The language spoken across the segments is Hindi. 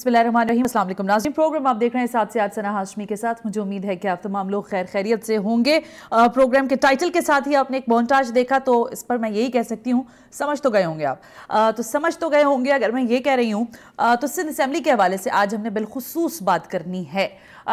बिस्मिल्लाहिर्रहमानिर्रहीम। अस्सलाम वालेकुम नाज़रीन, प्रोग्राम आप देख रहे हैं 7 से 8 सना हाशमी के साथ। मुझे उम्मीद है कि आप तमाम लोग खैर खैरियत से होंगे। प्रोग्राम के टाइटल के साथ ही आपने एक मोन्टाज देखा, तो इस पर मैं यही कह सकती हूँ, समझ तो गए होंगे आप। तो समझ तो गए होंगे अगर मैं ये कह रही हूँ तो सिंध असेंबली के हवाले से आज हमने बिलखुसूस बात करनी है।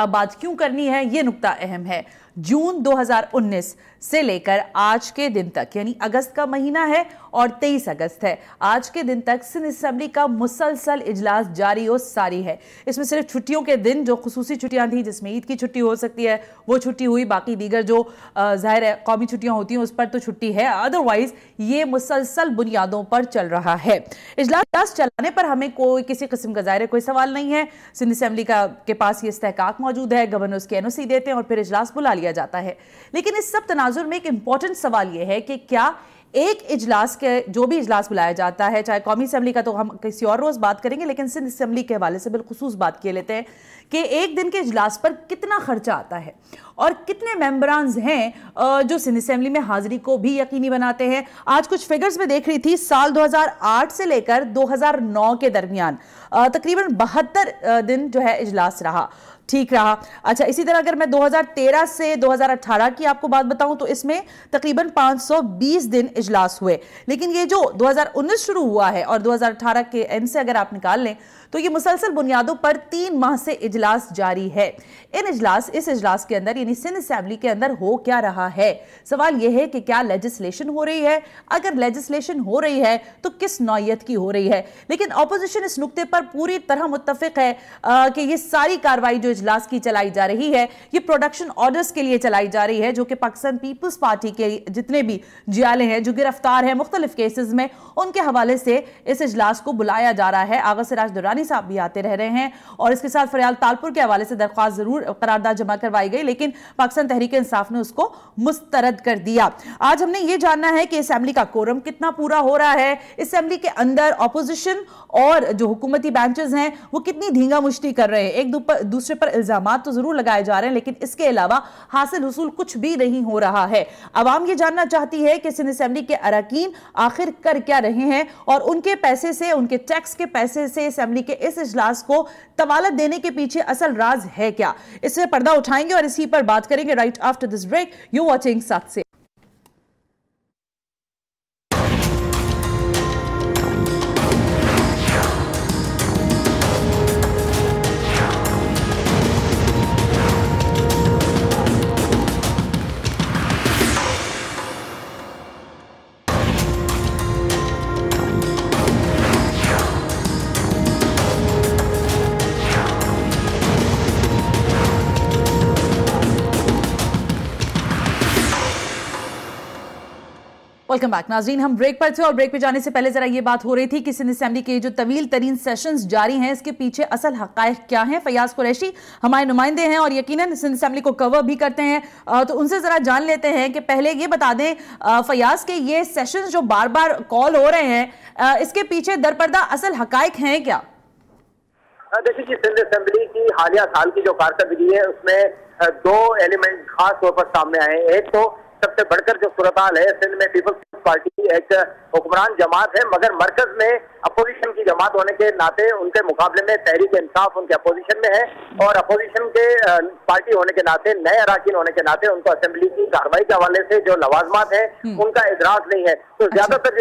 बात क्यों करनी है, ये नुक्ता अहम है। जून 2019 से लेकर आज के दिन तक, यानी अगस्त का महीना है और 23 अगस्त है, आज के दिन तक सिंध असेंबली का मुसलसल इजलास जारी और सारी है। इसमें सिर्फ छुट्टियों के दिन, जो खुसूसी छुट्टियां थी जिसमें ईद की छुट्टी हो सकती है, वो छुट्टी हुई। बाकी दीगर जो जाहिर है कौमी छुट्टियां होती हैं उस पर तो छुट्टी है, अदरवाइज ये मुसलसल बुनियादों पर चल रहा है। इजलास चलाने पर हमें कोई किसी किस्म का जाहिर कोई सवाल नहीं है। सिंध असेंबली के पास ये इस्तेहकाक मौजूद है, गवर्नर उसके एनओसी देते हैं और फिर इजलास बुला लिया जाता है। लेकिन इस सब तनाजुर में एक इंपॉर्टेंट सवाल यह है कि क्या एक इजलास के, जो भी इजलास बुलाया जाता है, चाहे कौमी असेंबली का तो हम किसी और रोज बात करेंगे, लेकिन सिंध असेंबली के हवाले से बिलखुसूस बात किए लेते हैं कि एक दिन के इजलास पर कितना खर्चा आता है और कितने मेंबरान्स हैं जो सिंध असेंबली में हाजिरी को भी यकीनी बनाते हैं। आज कुछ फिगर्स में देख रही थी, साल 2008 से लेकर 2009 के दरमियान तकरीबन 72 दिन जो है इजलास रहा, ठीक रहा। अच्छा, इसी तरह अगर मैं 2013 से 2018 की आपको बात बताऊं तो इसमें तकरीबन 520 दिन इजलास हुए। लेकिन ये जो 2019 शुरू हुआ है और 2018 के एंड से अगर आप निकाल लें तो ये मुसलसल बुनियादों पर 3 माह से इजलास जारी है। इस इजलास के अंदर यानी सिंध असेंबली के अंदर हो क्या रहा है? सवाल यह है कि क्या लेजिस्लेशन हो रही है? अगर लेजिस्लेशन हो रही है तो किस नौयत की हो रही है? लेकिन ऑपोजिशन इस नुक्ते पर पूरी तरह मुत्तफिक है कि ये सारी कार्रवाई जो इजलास की चलाई जा रही है, ये प्रोडक्शन ऑर्डर्स के लिए चलाई जा रही है, जो कि पाकिस्तान पीपल्स पार्टी के जितने भी जियाले हैं, जो गिरफ्तार हैं मुख्तलिफ केसेस में, उनके हवाले से इस इजलास को बुलाया जा रहा है। आगा सिराज दुरानी साहब भी आते रह रहे हैं और इसके साथ फरियाल तालपुर के हवाले से दरख्वास्त जरूर करारदाद जमा करवाई गई, लेकिन पाकिस्तान तहरीक इंसाफ ने उसको मुस्तरद कर दिया। आज हमने ये जानना है कि असेंबली का कोरम कितना पूरा हो रहा है, असेंबली के अंदर ऑपोजिशन और जो हुकूमती बेंचेस हैं वो कितनी धींगा मुश्ती कर रहे हैं, एक दूसरे पर इल्जामात तो जरूर लगाए जा रहे हैं, लेकिन इसके अलावा हासिल हुसूल कुछ भी नहीं हो रहा है। अवाम ये जानना चाहती है कि सिंध असेंबली के अरकान आखिर कर क्या रहे हैं और उनके पैसे से, उनके टैक्स के पैसे से असेंबली के इस इजलास को तवालत देने के पीछे असल राज है क्या? इससे पर्दा उठाएंगे और इसी पर बात करेंगे right after this break. You watching 7 से। वेलकम बैक नाज़रीन, हम ब्रेक पर थे और ब्रेक पे जाने से पहले जरा ये बात हो रही थी कि सिंध असेंबली के जो तवील तरीन सेशंस जारी हैं, इसके पीछे असल हक़ाइक़ क्या हैं। फयाज कुरैशी हमारे नुमाइंदे हैं और यकीनन सिंध असेंबली को कवर भी करते हैं, तो उनसे जरा जान लेते हैं कि पहले ये बता दें फयाज के ये सेशंस जो बार बार कॉल हो रहे हैं, इसके पीछे दरपर्दा असल हक़ाइक़ हैं क्या? देखिए कि सिंध असेंबली की हालिया साल की जो कारकर्दगी है उसमें 2 एलिमेंट खास तौर पर सामने आए हैं। एक तो सबसे बढ़कर जो सूरत हाल है, सिंध में पीपल्स पार्टी एक हुक्मरान जमात है, मगर मरकज में अपोजिशन की जमात होने के नाते उनके मुकाबले में तहरीक इंसाफ उनके अपोजिशन में है और अपोजिशन के पार्टी होने के नाते, नए अराकीन होने के नाते उनको असेंबली की कार्रवाई के हवाले से जो लवाजमात है उनका इदराक नहीं है। तो ज्यादातर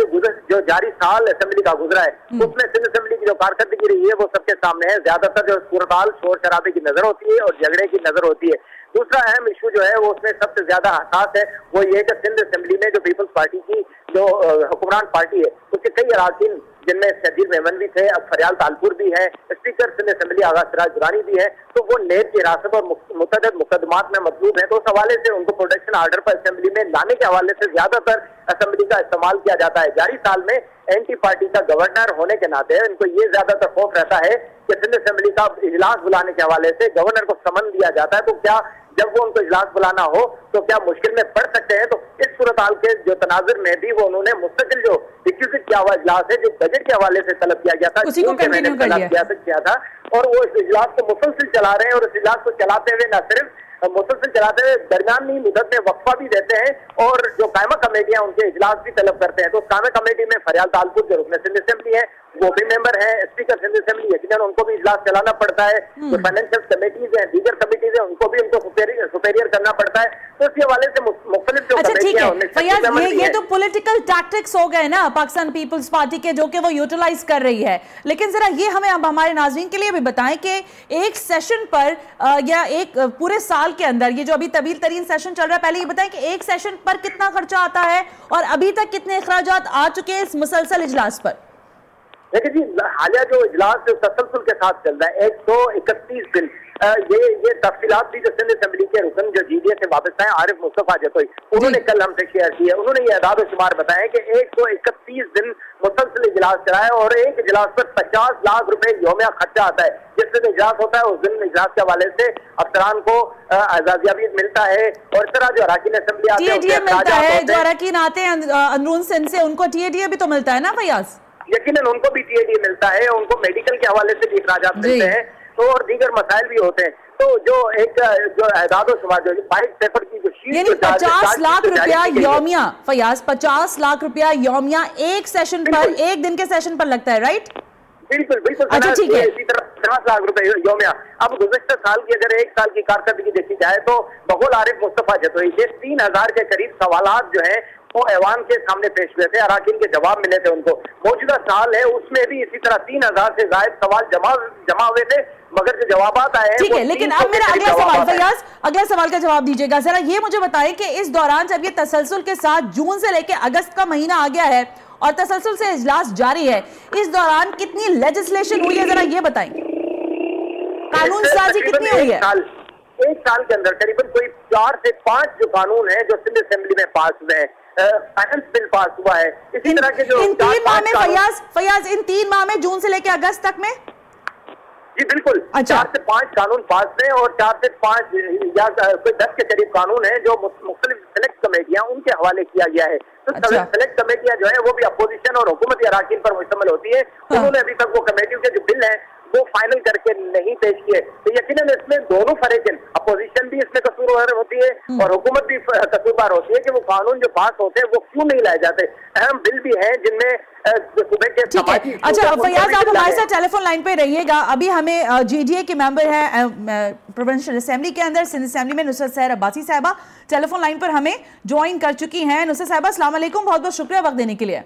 जो जारी साल असेंबली का गुजरा है उसमें सिंध असेंबली की जो कारकर्दगी रही है वो सबके सामने है। ज्यादातर जो सूरत हाल शोर शराबे की नजर होती है और झगड़े की नजर होती है। दूसरा अहम इशू जो है वो उसमें सबसे ज्यादा हसास है, वो ये कि सिंध असेंबली में जो पीपल्स पार्टी की जो हुक्मरान पार्टी है उसके कई अराकीन, जिनमें शजीर मेमन भी थे, अब फरियाल तालपुर भी है, स्पीकर सिंध असेंबली आगा सिराज दुरानी भी है, तो वो नेब की हिरासत और मुतअद्दिद मुकदमात में मतलूब है। तो उस हवाले से उनको प्रोटेक्शन आर्डर पर असेंबली में लाने के हवाले से ज्यादातर असेंबली का इस्तेमाल किया जाता है। जारी साल में एंटी पार्टी का गवर्नर होने के नाते इनको ये ज्यादातर खौफ रहता है कि सिंध असेंबली का इजलास बुलाने के हवाले से गवर्नर को समन दिया जाता है, तो क्या जब वो उनको इजलास बुलाना हो तो क्या मुश्किल में पड़ सकते हैं। तो इस सूरत हाल के जो तनाजुर में भी वो उन्होंने मुस्तकिल जो रिक्यूजिट किया हुआ इजलास है, जो बजट के हवाले से तलब किया गया था, उसी को कंटिन्यू किया था और वो इस इजलास को मुसलसिल चला रहे हैं और इस इजलास को चलाते हुए न सिर्फ मुसलसिल चलाते हुए दरमियानी मुद्दत में वक्फा भी देते हैं और जो कायमा कमेटियां उनके इजलास भी तलब करते हैं। तो कायमा कमेटी में फरियाल तालपुर जो रुकन सिंध असेंबली है वो भी मेंबर है स्पीकर सिंध असेंबली, यकीनन उनको भी इजलास चलाना पड़ता है। जो फाइनेंशियल कमेटीज हैं, दीगर कमेटीज हैं, उनको भी सुपेरियर करना पड़ता है। तो इस हवाले से मुख्तलिफ जो कमेटियां हैं, फैयाज ये तो पॉलिटिकल टैक्टिक्स हो गए ना पाकिस्तान पीपल्स पार्टी के, जो कि वो यूटिलाइज कर रही है। लेकिन जरा ये हमें अब हमारे नाज़रीन के लिए भी बताएं कि एक सेशन पर या एक पूरे साल के अंदर, ये जो अभी तवील तरीन सेशन चल रहा है, पहले ये बताएं कि एक सेशन पर कितना खर्चा आता है और अभी तक कितने अखराजात आ चुके हैं इस मुसलसल इजलास पर? देखिए जी, हालिया जो इजलास तसलसल के साथ चल रहा है 131 दिन, ये तफसीलात भी जो सिंध असेंबली के रुकन जो GDA से वाबस्ता है आरिफ मुस्तफा जतोई, उन्होंने कल हमसे शेयर किया। उन्होंने ये अदाद शुमार बताया कि 131 दिन मुसलसल इजलास चला है और एक इजलास पर 50 लाख रुपए यौमिया खर्चा आता है। जिस दिन इजलास होता है उस दिन इजलास के हवाले से अफसरान को एजाजिया भी मिलता है और इस तरह जो अरकान असेंबली आते हैं मिलता है, जो अरकान आते हैं अंदरून सिंध से, उनको TADA भी तो मिलता है ना फैयाज? यकीनन उनको भी TADA मिलता है, उनको मेडिकल के हवाले से भी अखराजात मिलते हैं, तो और दीगर मसाइल भी होते हैं। तो जो एक जो एदादो शुमार जो वाइट पेपर की जो शीट, यानी 50 लाख रुपया यौमिया फैयाज, 50 लाख रुपया यौमिया एक सेशन पर, एक दिन के सेशन पर लगता है, राइट? बिल्कुल बिल्कुल। अच्छा ठीक है। इसी तरह 50 लाख रुपए यौमिया। अब गुज़श्ता साल की अगर एक साल की कारकर्दगी देखी जाए तो बकौल आरिफ मुस्तफा जतोई के 3000 के करीब सवालात जो हैं वो ऐवान के सामने पेश हुए थे, अराकीन के जवाब मिले थे उनको। मौजूदा साल है उसमें भी इसी तरह 3000 से ज्यादा सवाल जमा हुए थे, मगर जो जवाबात आए हैं, ठीक है। लेकिन अब मेरा अगला सवाल फैयाज, अगला सवाल का जवाब दीजिएगा जरा। ये मुझे बताएं कि इस दौरान जब ये तसलसल के साथ जून से लेकर अगस्त का महीना आ गया है और तसलसल से इजलास जारी है, इस दौरान कितनी लेजिस्लेशन हुई है, जरा ये बताएं। कानून साजी कितनी हुई है? एक साल के अंदर करीबन कोई 4 से 5 जो कानून है जो सिंध असेंबली में पास हुए हैं। फाइनेंस बिल पास हुआ है। इसी तरह के जो इन 3 माह में फैयाज इन 3 माह में जून से लेकर अगस्त तक में, जी बिल्कुल, अच्छा। 4 से 5 कानून पास हैं और 4 से 5 या कोई 10 के करीब कानून हैं जो मुख्तलिफ सेलेक्ट कमेटियां उनके हवाले किया गया है। तो सेलेक्ट कमेटियां जो है वो भी अपोजिशन और हुकूमती अराकीन पर मुश्तमिल होती है। उन्होंने अभी तक वो कमेटियों के जो बिल हैं वो फाइनल करके नहीं पेश किए। तो यकीनन इसमें दोनों फरीकें, अपोजिशन भी इसमें कसूरवार होती है और हुकूमत भी कसूरवार होती है कि वो कानून जो पास होते हैं वो क्यों नहीं लाए जाते। अहम बिल भी हैं जिनमें सूबे के समाजी। अच्छा फैयाज, आप हमारे साथ टेलीफोन लाइन पे रहिएगा। अभी हमें GDA के मेंबर हैं प्रोविंशियल असेंबली के अंदर सिंध असेंबली में नुसरत सहर अब्बासी साहिबा टेलीफोन लाइन पर हमें ज्वाइन कर चुकी हैं। नुसरत साहिबा अस्सलाम वालेकुम, बहुत बहुत शुक्रिया वक्त देने के लिए।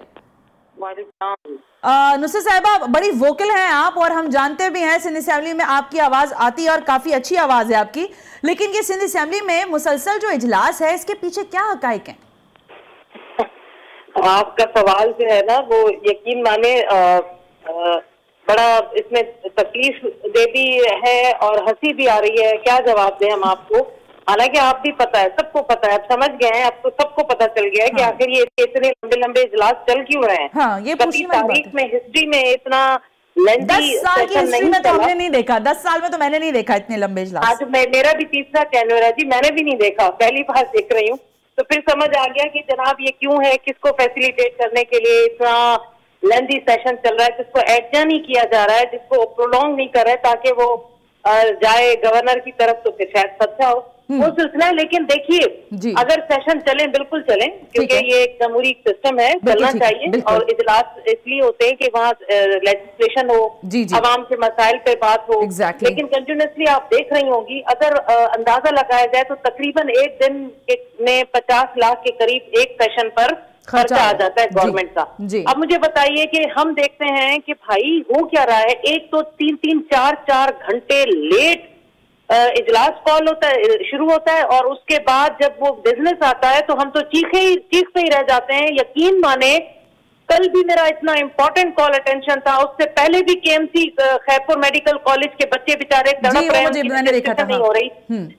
नुसरत साहिबा, बड़ी वोकल हैं आप और हम जानते भी हैं सिंध असेंबली में आपकी आवाज आती है और काफी अच्छी आवाज है आपकी, लेकिन ये सिंध असेंबली में मुसलसल जो इजलास है इसके पीछे क्या हकाइक हैं? आपका सवाल जो है ना वो यकीन माने बड़ा इसमें तकलीफ दे भी है और हंसी भी आ रही है। क्या जवाब दें हम आपको, हालांकि आप भी पता है, सबको पता है, अब समझ गए हैं, अब तो सबको पता चल गया है कि आखिर ये इतने लंबे लंबे इजलास चल क्यों रहे हैं। हाँ, ये कभी तारीख में, हिस्ट्री में इतना 10 साल की हिस्ट्री में तो हमने नहीं देखा, 10 साल में तो मैंने नहीं देखा इतने लंबे इजलास। आज मेरा भी तीसरा टेन्योर है जी, मैंने भी नहीं देखा, पहली बार देख रही हूँ। तो फिर समझ आ गया कि जनाब ये क्यों है, किसको फैसिलिटेट करने के लिए इतना लेंथी सेशन चल रहा है, जिसको एडजर्न नहीं किया जा रहा है, जिसको प्रोलॉन्ग नहीं कर रहा है ताकि वो जाए गवर्नर की तरफ, तो फिर शायद अच्छा हो वो सिलसिला है। लेकिन देखिए अगर सेशन चलें, बिल्कुल चलें, क्योंकि ये एक जमहूरी सिस्टम है, चलना चाहिए। और इजलास इसलिए होते हैं कि वहाँ लेजिस्लेशन हो, अवाम के मसाइल पे बात हो। लेकिन कंटिन्यूसली आप देख रही होंगी, अगर अंदाजा लगाया जाए तो तकरीबन एक दिन में 50 लाख के करीब एक सेशन पर खर्चा आ जाता है गवर्नमेंट का। अब मुझे बताइए कि हम देखते हैं कि भाई हो क्या रहा है, एक तो 3-3, 4-4 घंटे लेट इजलास कॉल होता है, शुरू होता है, और उसके बाद जब वो बिजनेस आता है तो हम तो चीखते ही रह जाते हैं। यकीन माने कल भी मेरा इतना इंपॉर्टेंट कॉल अटेंशन था, उससे पहले भी KMC खैरपुर मेडिकल कॉलेज के बच्चे बेचारे तड़प रहे हैं, नहीं हो रही।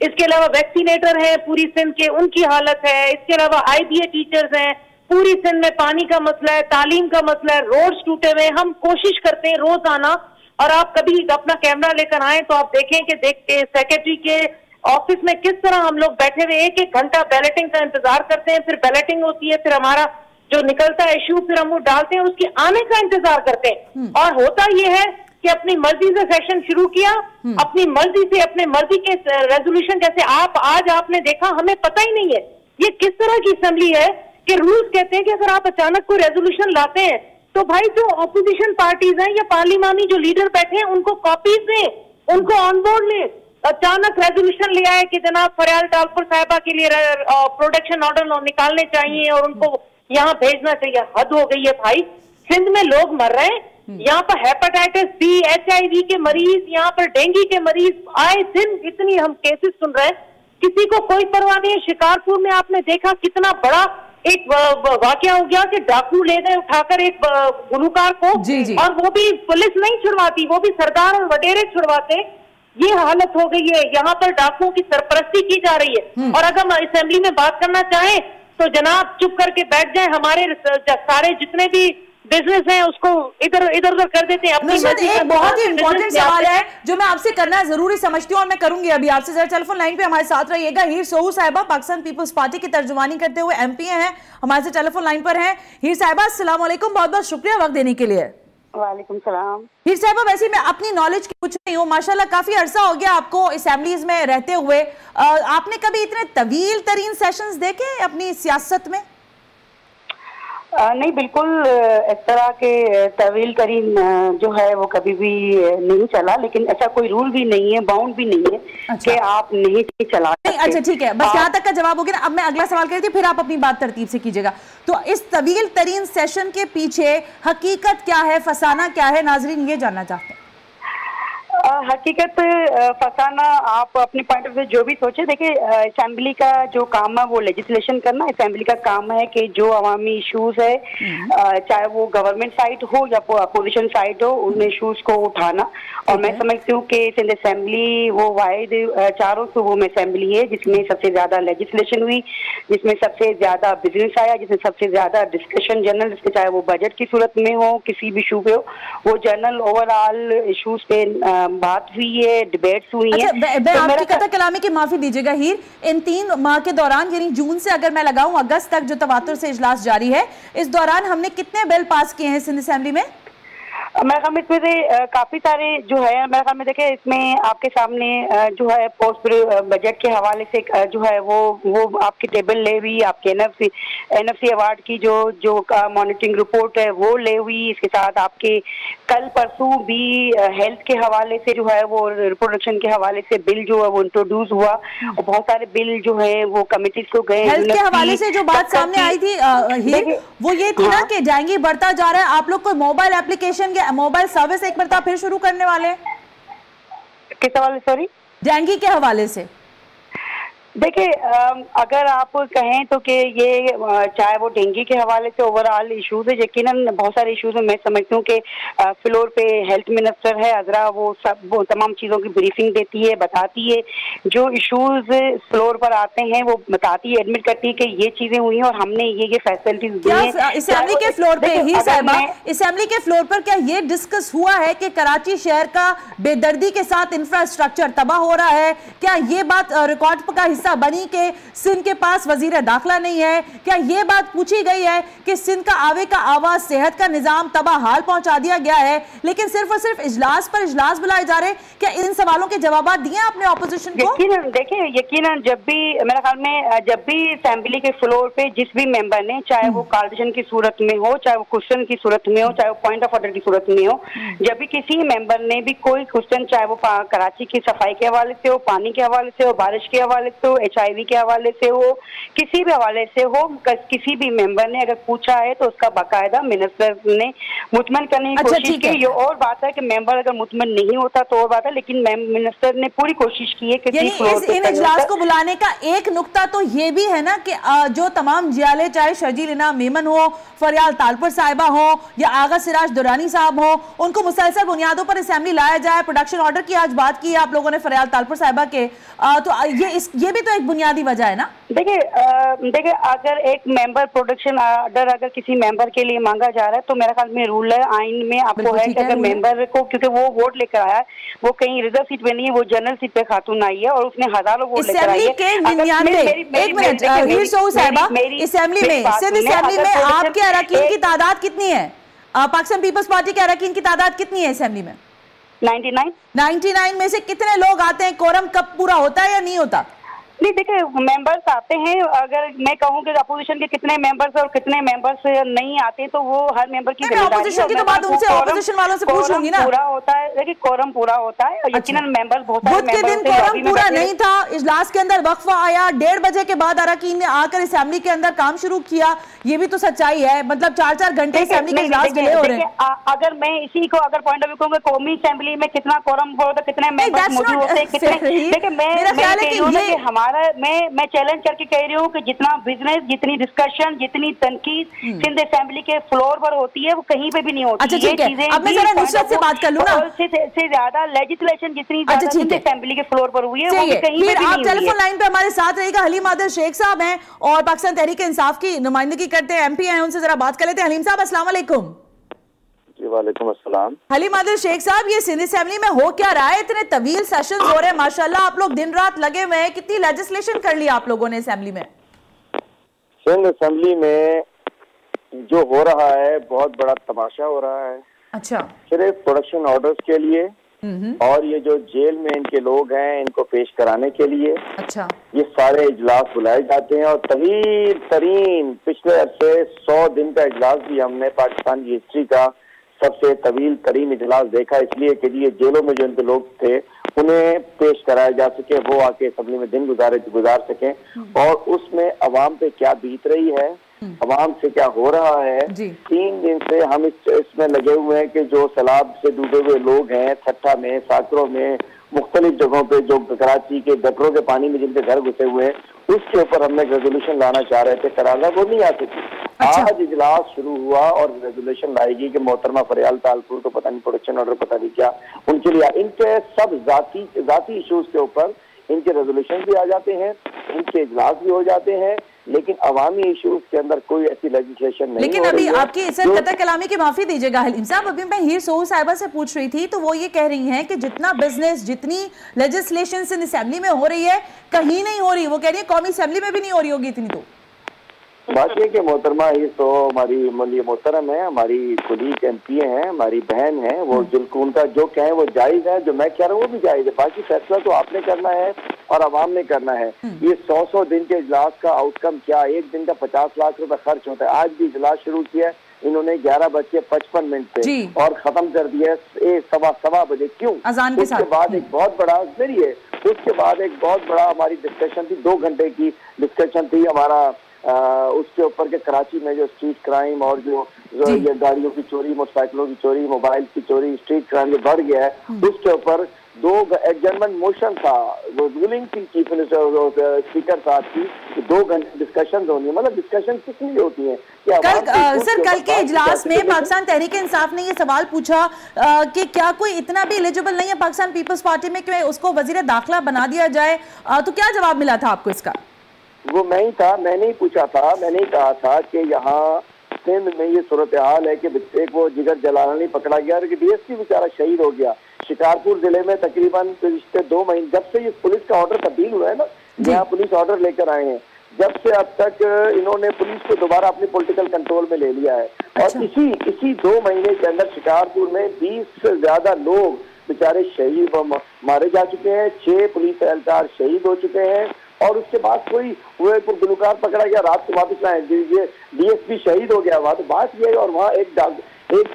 इसके अलावा वैक्सीनेटर है पूरी सिंध के, उनकी हालत है। इसके अलावा IBA टीचर्स हैं, पूरी सिंध में पानी का मसला है, तालीम का मसला है, रोड्स टूटे हुए। हम कोशिश करते हैं रोज आना, और आप कभी अपना कैमरा लेकर आए तो आप देखें कि सेक्रेटरी के ऑफिस में किस तरह हम लोग बैठे हुए 1-1 घंटा बैलेटिंग का इंतजार करते हैं, फिर बैलेटिंग होती है, फिर हमारा जो निकलता है इश्यू फिर हम वो डालते हैं, उसके आने का इंतजार करते हैं। और होता ये है कि अपनी मर्जी से सेशन शुरू किया, अपनी मर्जी से अपने मर्जी के रेजोल्यूशन, जैसे आज आपने देखा, हमें पता ही नहीं है ये किस तरह की असेंबली है कि रूल्स कहते हैं कि अगर आप अचानक कोई रेजोल्यूशन लाते हैं तो भाई जो ऑपोजिशन पार्टीज हैं या पार्लिमानी जो लीडर बैठे हैं उनको कॉपीज दें, उनको ऑन बोर्ड लें। अचानक रेजोल्यूशन ले आए कि जनाब फरियाल टालपुर साहिबा के लिए प्रोटेक्शन ऑर्डर निकालने चाहिए और उनको यहाँ भेजना चाहिए। हद हो गई है भाई, सिंध में लोग मर रहे हैं, यहाँ पर हेपेटाइटिस बी, HIV के मरीज, यहाँ पर डेंगू के मरीज आए दिन इतनी हम केसेस सुन रहे हैं, किसी को कोई परवाह नहीं है। शिकारपुर में आपने देखा कितना बड़ा एक वाकया हो गया कि डाकू ले गए उठाकर एक गुलूकार को, और वो भी पुलिस नहीं छुड़वाती, वो भी सरदार और वडेरे छुड़वाते। ये हालत हो गई है, यहाँ पर डाकुओं की सरपरस्ती की जा रही है। और अगर हम असेंबली में बात करना चाहें तो जनाब चुप करके बैठ जाए, हमारे सारे जितने भी बिजनेस है उसको इधर उधर कर देते हैं। एक बहुत ही इंपॉर्टेंट सवाल है जो मैं आपसे करना जरूरी समझती हूँ और मैं करूंगी अभी आपसे। जरा टेलीफोन लाइन पे हमारे साथ रहिएगा। हीर सोहू साहिबा पाकिस्तान पीपल्स पार्टी की तर्जुमानी करते हुए MP हैं, हमारे से टेलीफोन लाइन पर हैं। हीर साहिबा अस्सलाम वालेकुम, बहुत बहुत शुक्रिया वक्त देने के लिए। वालेकुम सलाम। हीर साहिबा, वैसे मैं अपनी नॉलेज की पूछ रही हूँ, माशाल्लाह काफी अरसा हो गया आपको असेंबलीज में रहते हुए, आपने कभी इतने तवील तरीन सेशंस देखे अपनी सियासत में? नहीं, बिल्कुल इस तरह के तवील तरीन जो है वो कभी भी नहीं चला, लेकिन ऐसा कोई रूल भी नहीं है, बाउंड भी नहीं है कि आप नहीं चला सकते। अच्छा ठीक है, बस यहाँ तक का जवाब हो गया। अब मैं अगला सवाल करती हूँ, फिर आप अपनी बात तरतीब से कीजिएगा। तो इस तवील तरीन सेशन के पीछे हकीकत क्या है, फसाना क्या है, नाजरीन ये जानना चाहते हैं। हकीकत फसाना आप अपने पॉइंट ऑफ व्यू जो भी सोचे। देखिए, असेंबली का जो काम है वो लेजिस्लेशन करना, असेंबली का काम है कि जो अवामी इश्यूज है, चाहे वो गवर्नमेंट साइड हो या अपोजिशन साइड हो, उन इश्यूज को उठाना। और मैं समझती हूँ कि सिंध असेंबली वो वाहिद 4 सूबों में असेंबली है जिसमें सबसे ज्यादा लेजिस्लेशन हुई, जिसमें सबसे ज्यादा बिजनेस आया, जिसमें सबसे ज्यादा डिस्कशन जनरल, चाहे वो बजट की सूरत में हो, किसी भी इशू पे हो, वो जनरल ओवरऑल इश्यूज पे बात हुई है, डिबेट्स हुई है। मैं आपकी कथा कलामी की माफी दीजिएगा हीर, इन 3 माह के दौरान यानी जून से अगर मैं लगाऊं अगस्त तक जो तवातुर से इजलास जारी है, इस दौरान हमने कितने बिल पास किए हैं सिंध असेंबली में? मेरे ख्याल में इसमें से काफी सारे जो है, मेरे ख्याल में देखे इसमें आपके सामने जो है पोस्ट बजट के हवाले से जो है वो आपकी टेबल ले हुई, आपके NFC अवार्ड की जो मॉनिटरिंग रिपोर्ट है वो ले हुई। इसके साथ आपके कल परसों भी हेल्थ के हवाले से जो है वो रिप्रोडक्शन के हवाले से बिल जो है वो इंट्रोड्यूस हुआ, और बहुत सारे बिल जो है वो कमिटीज को गए। हेल्थ के हवाले से जो बात सामने आई थी हीर, वो ये थी ना कि डेंगू बढ़ता जा रहा है, आप लोग कोई मोबाइल एप्लीकेशन या मोबाइल सर्विस एक बार फिर शुरू करने वाले हैं? किस हवाले? सॉरी, डेंगू के हवाले से। देखिए, अगर आप कहें तो कि ये चाहे वो डेंगू के हवाले से ओवरऑल इश्यूज है, यकीनन बहुत सारे इश्यूज में मैं समझती हूँ कि फ्लोर पे हेल्थ मिनिस्टर है अजरा, वो तमाम चीज़ों की ब्रीफिंग देती है, बताती है, जो इश्यूज फ्लोर पर आते हैं वो बताती है, एडमिट करती है कि ये चीज़ें हुई हैं और हमने ये फैसिलिटीज दी हैं। असेंबली के फ्लोर पे ही साहिबा, असेंबली के फ्लोर पर क्या ये डिस्कस हुआ है कि कराची शहर का बेदर्दी के साथ इंफ्रास्ट्रक्चर तबाह हो रहा है? क्या ये बात रिकॉर्ड का हिस्सा बनी कि सिंध के पास वजीर दाखिला नहीं है? क्या ये बात पूछी गई है कि सिंध का आवे का आवाज, सेहत का निजाम तबाह हाल पहुंचा दिया गया है, लेकिन सिर्फ और सिर्फ इजलास पर इजलास बुलाए जा रहे? क्या इन सवालों के जवाब दिए आपने ऑपोजिशन को? देखिए, यकीनन जब भी मेरे ख्याल में जब भी असेंबली के फ्लोर पे जिस भी मेंबर ने, चाहे वो कॉल्डिशन की सूरत में हो, चाहे वो क्वेश्चन की सूरत में हो, चाहे वो पॉइंट ऑफ ऑर्डर की सूरत में हो, जब भी किसी मेंबर ने भी कोई क्वेश्चन, चाहे वो कराची की सफाई के हवाले से हो, पानी के हवाले से हो, बारिश के हवाले से हो, HIV के हवाले से हो, किसी भी हवाले से हो, किसी भी मेंबर ने अगर पूछा है तो उसका बाकायदा मिनिस्टर ने मुतमन करने की कोशिश की। ये और बात है कि मेंबर अगर मुतमन नहीं होता तो और बात है, लेकिन मिनिस्टर ने पूरी कोशिश की है कि इन इजलास को बुलाने का एक नुक्ता तो ये भी है ना कि जो तमाम जियाले, चाहे शर्जील इनाम मेमन हो, फरियाल तालपुर साहिबा हो या आगा सिराज दुरानी साहब हो, उनको मुसलसल बुनियादों पर असेंबली लाया जाए। प्रोडक्शन ऑर्डर की आज बात की आप लोगों ने फरियाल तालपुर साहिबा के, तो ये भी तो एक बुनियादी वजह है ना। देखिए, अगर एक मेंबर प्रोडक्शन ऑर्डर अगर किसी मेंबर के लिए मांगा जा रहा है तो मेरे ख्याल में रूल है, आइन में आपको है कि अगर मेंबर को, क्योंकि वो वोट लेकर आया है, वो कहीं रिजर्व सीट पे नहीं है, वो जनरल सीट पे खातून आई है और उसने हजारों वोट लेकर आई है। एक मिनट हीर सोहू साहिबा, असेंबली में, सिंध असेंबली में आपके अरकान की तादाद कितनी है? पाकिस्तान पीपल्स पार्टी के अरकान की तादाद कितनी है असेंबली में? 99 में से कितने लोग आते हैं? कोरम कब पूरा होता है या नहीं होता? नहीं देखिए, मेंबर्स आते हैं। अगर मैं कहूँ कि अपोजिशन के कितने मेंबर्स और कितने मेंबर्स नहीं आते तो वो हर मेंबर की जिम्मेदारी है। अपोजिशन की तो बात उनसे अपोजिशन वालों से पूछ लूंगी ना। पूरा होता है, देखिए कोरम पूरा होता है और यकीनन मेंबर्स बहुत सारे बुध के दिन कोरम पूरा नहीं था, इजलास के अंदर वक्फा आया, 1:30 बजे के बाद अरकान ने आकर असेंबली के अंदर काम शुरू किया। ये भी तो सच्चाई है, मतलब 4-4 घंटे असेंबली के इजलास डिले हो रहे हैं। अगर मैं इसी को अगर पॉइंट ऑफ व्यू कहूँगा कौमी असेंबली में कितना कोरम होता, कितने मेंबर्स मौजूद होते हैं, कितने, देखिए मैं मैं चैलेंज करके कह रही हूँ कि जितना बिजनेस, जितनी डिस्कशन, जितनी तनकीद सिंध असेंबली के फ्लोर पर होती है वो कहीं पे भी नहीं होती। अच्छा ठीक है, अब मैं जरा नुसरत से बात कर लूं ना। से ज्यादा लेजिस्लेशन जितनी ज्यादा सिंध असेंबली के फ्लोर पर हुई है वो कहीं पे भी नहीं हुई है। आप टेलीफोन लाइन पे हमारे साथ रहेगा। हलीम आदिल शेख साहब हैं और पाकिस्तान तहरीक इंसाफ की नुमाइंदगी करते हैं, MP हैं, उनसे जरा बात कर लेते हैं। हलीम साहब अस्सलाम वालेकुम। वालेकुम अस्सलाम। हलीम आदिल शेख साहब, ये सिंध असेंबली में हो क्या रहा है? इतने तवील सेशंस हो रहे हैं, माशाल्लाह आप लोग दिन रात लगे हुए हैं। कितनी लेजिस्लेशन कर लिया आप लोगों ने असेंबली में? सिंध असेंबली में जो हो रहा है बहुत बड़ा तमाशा हो रहा है। अच्छा। सिर्फ प्रोडक्शन ऑर्डर्स के लिए और ये जो जेल में इनके लोग हैं इनको पेश कराने के लिए। अच्छा। ये सारे इजलास बुलाए जाते हैं और तवील तरीन पिछले अरसे 100 दिन का इजलास भी हमने पाकिस्तान की हिस्ट्री का सबसे तवील तरीन इजलास देखा, इसलिए कि ये जेलों में जो इनके लोग थे उन्हें पेश कराया जा सके, वो आके असेंबली में दिन गुजार सकें और उसमें अवाम पे क्या बीत रही है, अवाम से क्या हो रहा है। 3 दिन से हम इसमें लगे हुए हैं कि जो सैलाब से डूबे हुए लोग हैं ठट्ठा में, साकरों में, मुख्तलिफ जगहों पे, जो कराची के गटरों के पानी में जिनके घर घुसे हुए हैं, उसके ऊपर हमने रेजोल्यूशन लाना चाह रहे थे, करारा वो नहीं आ सकी। अच्छा। आज इजलास शुरू हुआ और रेजोल्यूशन लाएगी कि मोहतरमा फरियाल तालपुर को पता नहीं प्रोडक्शन ऑर्डर पता नहीं क्या उनके लिए, इनके सब जाती इश्यूज के ऊपर इनके रेजोल्यूशन भी आ जाते हैं, इनके इजलास भी हो जाते हैं, लेकिन अवामी इश्यूज के अंदर कोई ऐसी लेजिस्लेशन नहीं। लेकिन अभी आपकी सर कतर कलामी की माफी दीजिएगा हलीम साहब, अभी मैं हीर सोहू साहिबा से पूछ रही थी तो वो ये कह रही हैं कि जितना बिजनेस, जितनी लेजिस्लेशन सिंध असेंबली में हो रही है कहीं नहीं हो रही। वो कह रही है कौमी असेंबली में भी नहीं हो रही होगी इतनी। तो बात यह कि मोहतरमा ही तो हमारी मोहतरम है, हमारी कुलीग MP हैं, हमारी बहन है, वो उनका जो कहें वो जायज है, जो मैं कह रहा हूँ वो भी जायज है। बाकी फैसला तो आपने करना है और अवाम ने करना है। ये 100 दिन के इजलास का आउटकम क्या, एक दिन का 50 लाख रुपए खर्च होता है। आज भी इजलास शुरू किया इन्होंने 11:55 पे और खत्म कर दिया 1:15 बजे। क्यों? उसके बाद एक बहुत बड़ा मेरी है, उसके बाद एक बहुत बड़ा हमारी डिस्कशन थी, 2 घंटे की डिस्कशन थी हमारा उसके ऊपर के कराची में जो स्ट्रीट क्राइम और जो ये गाड़ियों की चोरी, मोटरसाइकिलों की चोरी, मोबाइल की चोरी, स्ट्रीट क्राइम जो बढ़ गया है, उसके ऊपर 2 एडजर्नमेंट मोशन था, वो रूलिंग थी चीफ मिनिस्टर स्पीकर साहब की 2 घंटे डिस्कशन होनी है। मतलब डिस्कशन किस लिए होती है? कल के इजलास में पाकिस्तान तहरीक इंसाफ ने ये सवाल पूछा कि क्या कोई इतना भी एलिजिबल नहीं है पाकिस्तान पीपल्स पार्टी में कि उसको वजीर दाखिला बना दिया जाए, तो क्या जवाब मिला था आपको इसका? वो मैं ही था, मैंने ही पूछा था, मैंने ही कहा था कि यहाँ सिंध में ये सूरत हाल है कि एक वो जिगर जलानी पकड़ा गया और DSP बेचारा शहीद हो गया। शिकारपुर जिले में तकरीबन पिछले 2 महीने जब से ये पुलिस का ऑर्डर तब्दील हुआ है ना, यहाँ पुलिस ऑर्डर लेकर आए हैं, जब से अब तक इन्होंने पुलिस को दोबारा अपने पॉलिटिकल कंट्रोल में ले लिया है। और इसी 2 महीने के अंदर शिकारपुर में 20 से ज्यादा लोग बेचारे शहीद मारे जा चुके हैं, 6 पुलिस एहलकार शहीद हो चुके हैं और उसके बाद कोई वो एक गुलकार पकड़ा गया, रात को वापस लाए, DSP शहीद हो गया। वहाँ तो बात ये है और वहाँ एक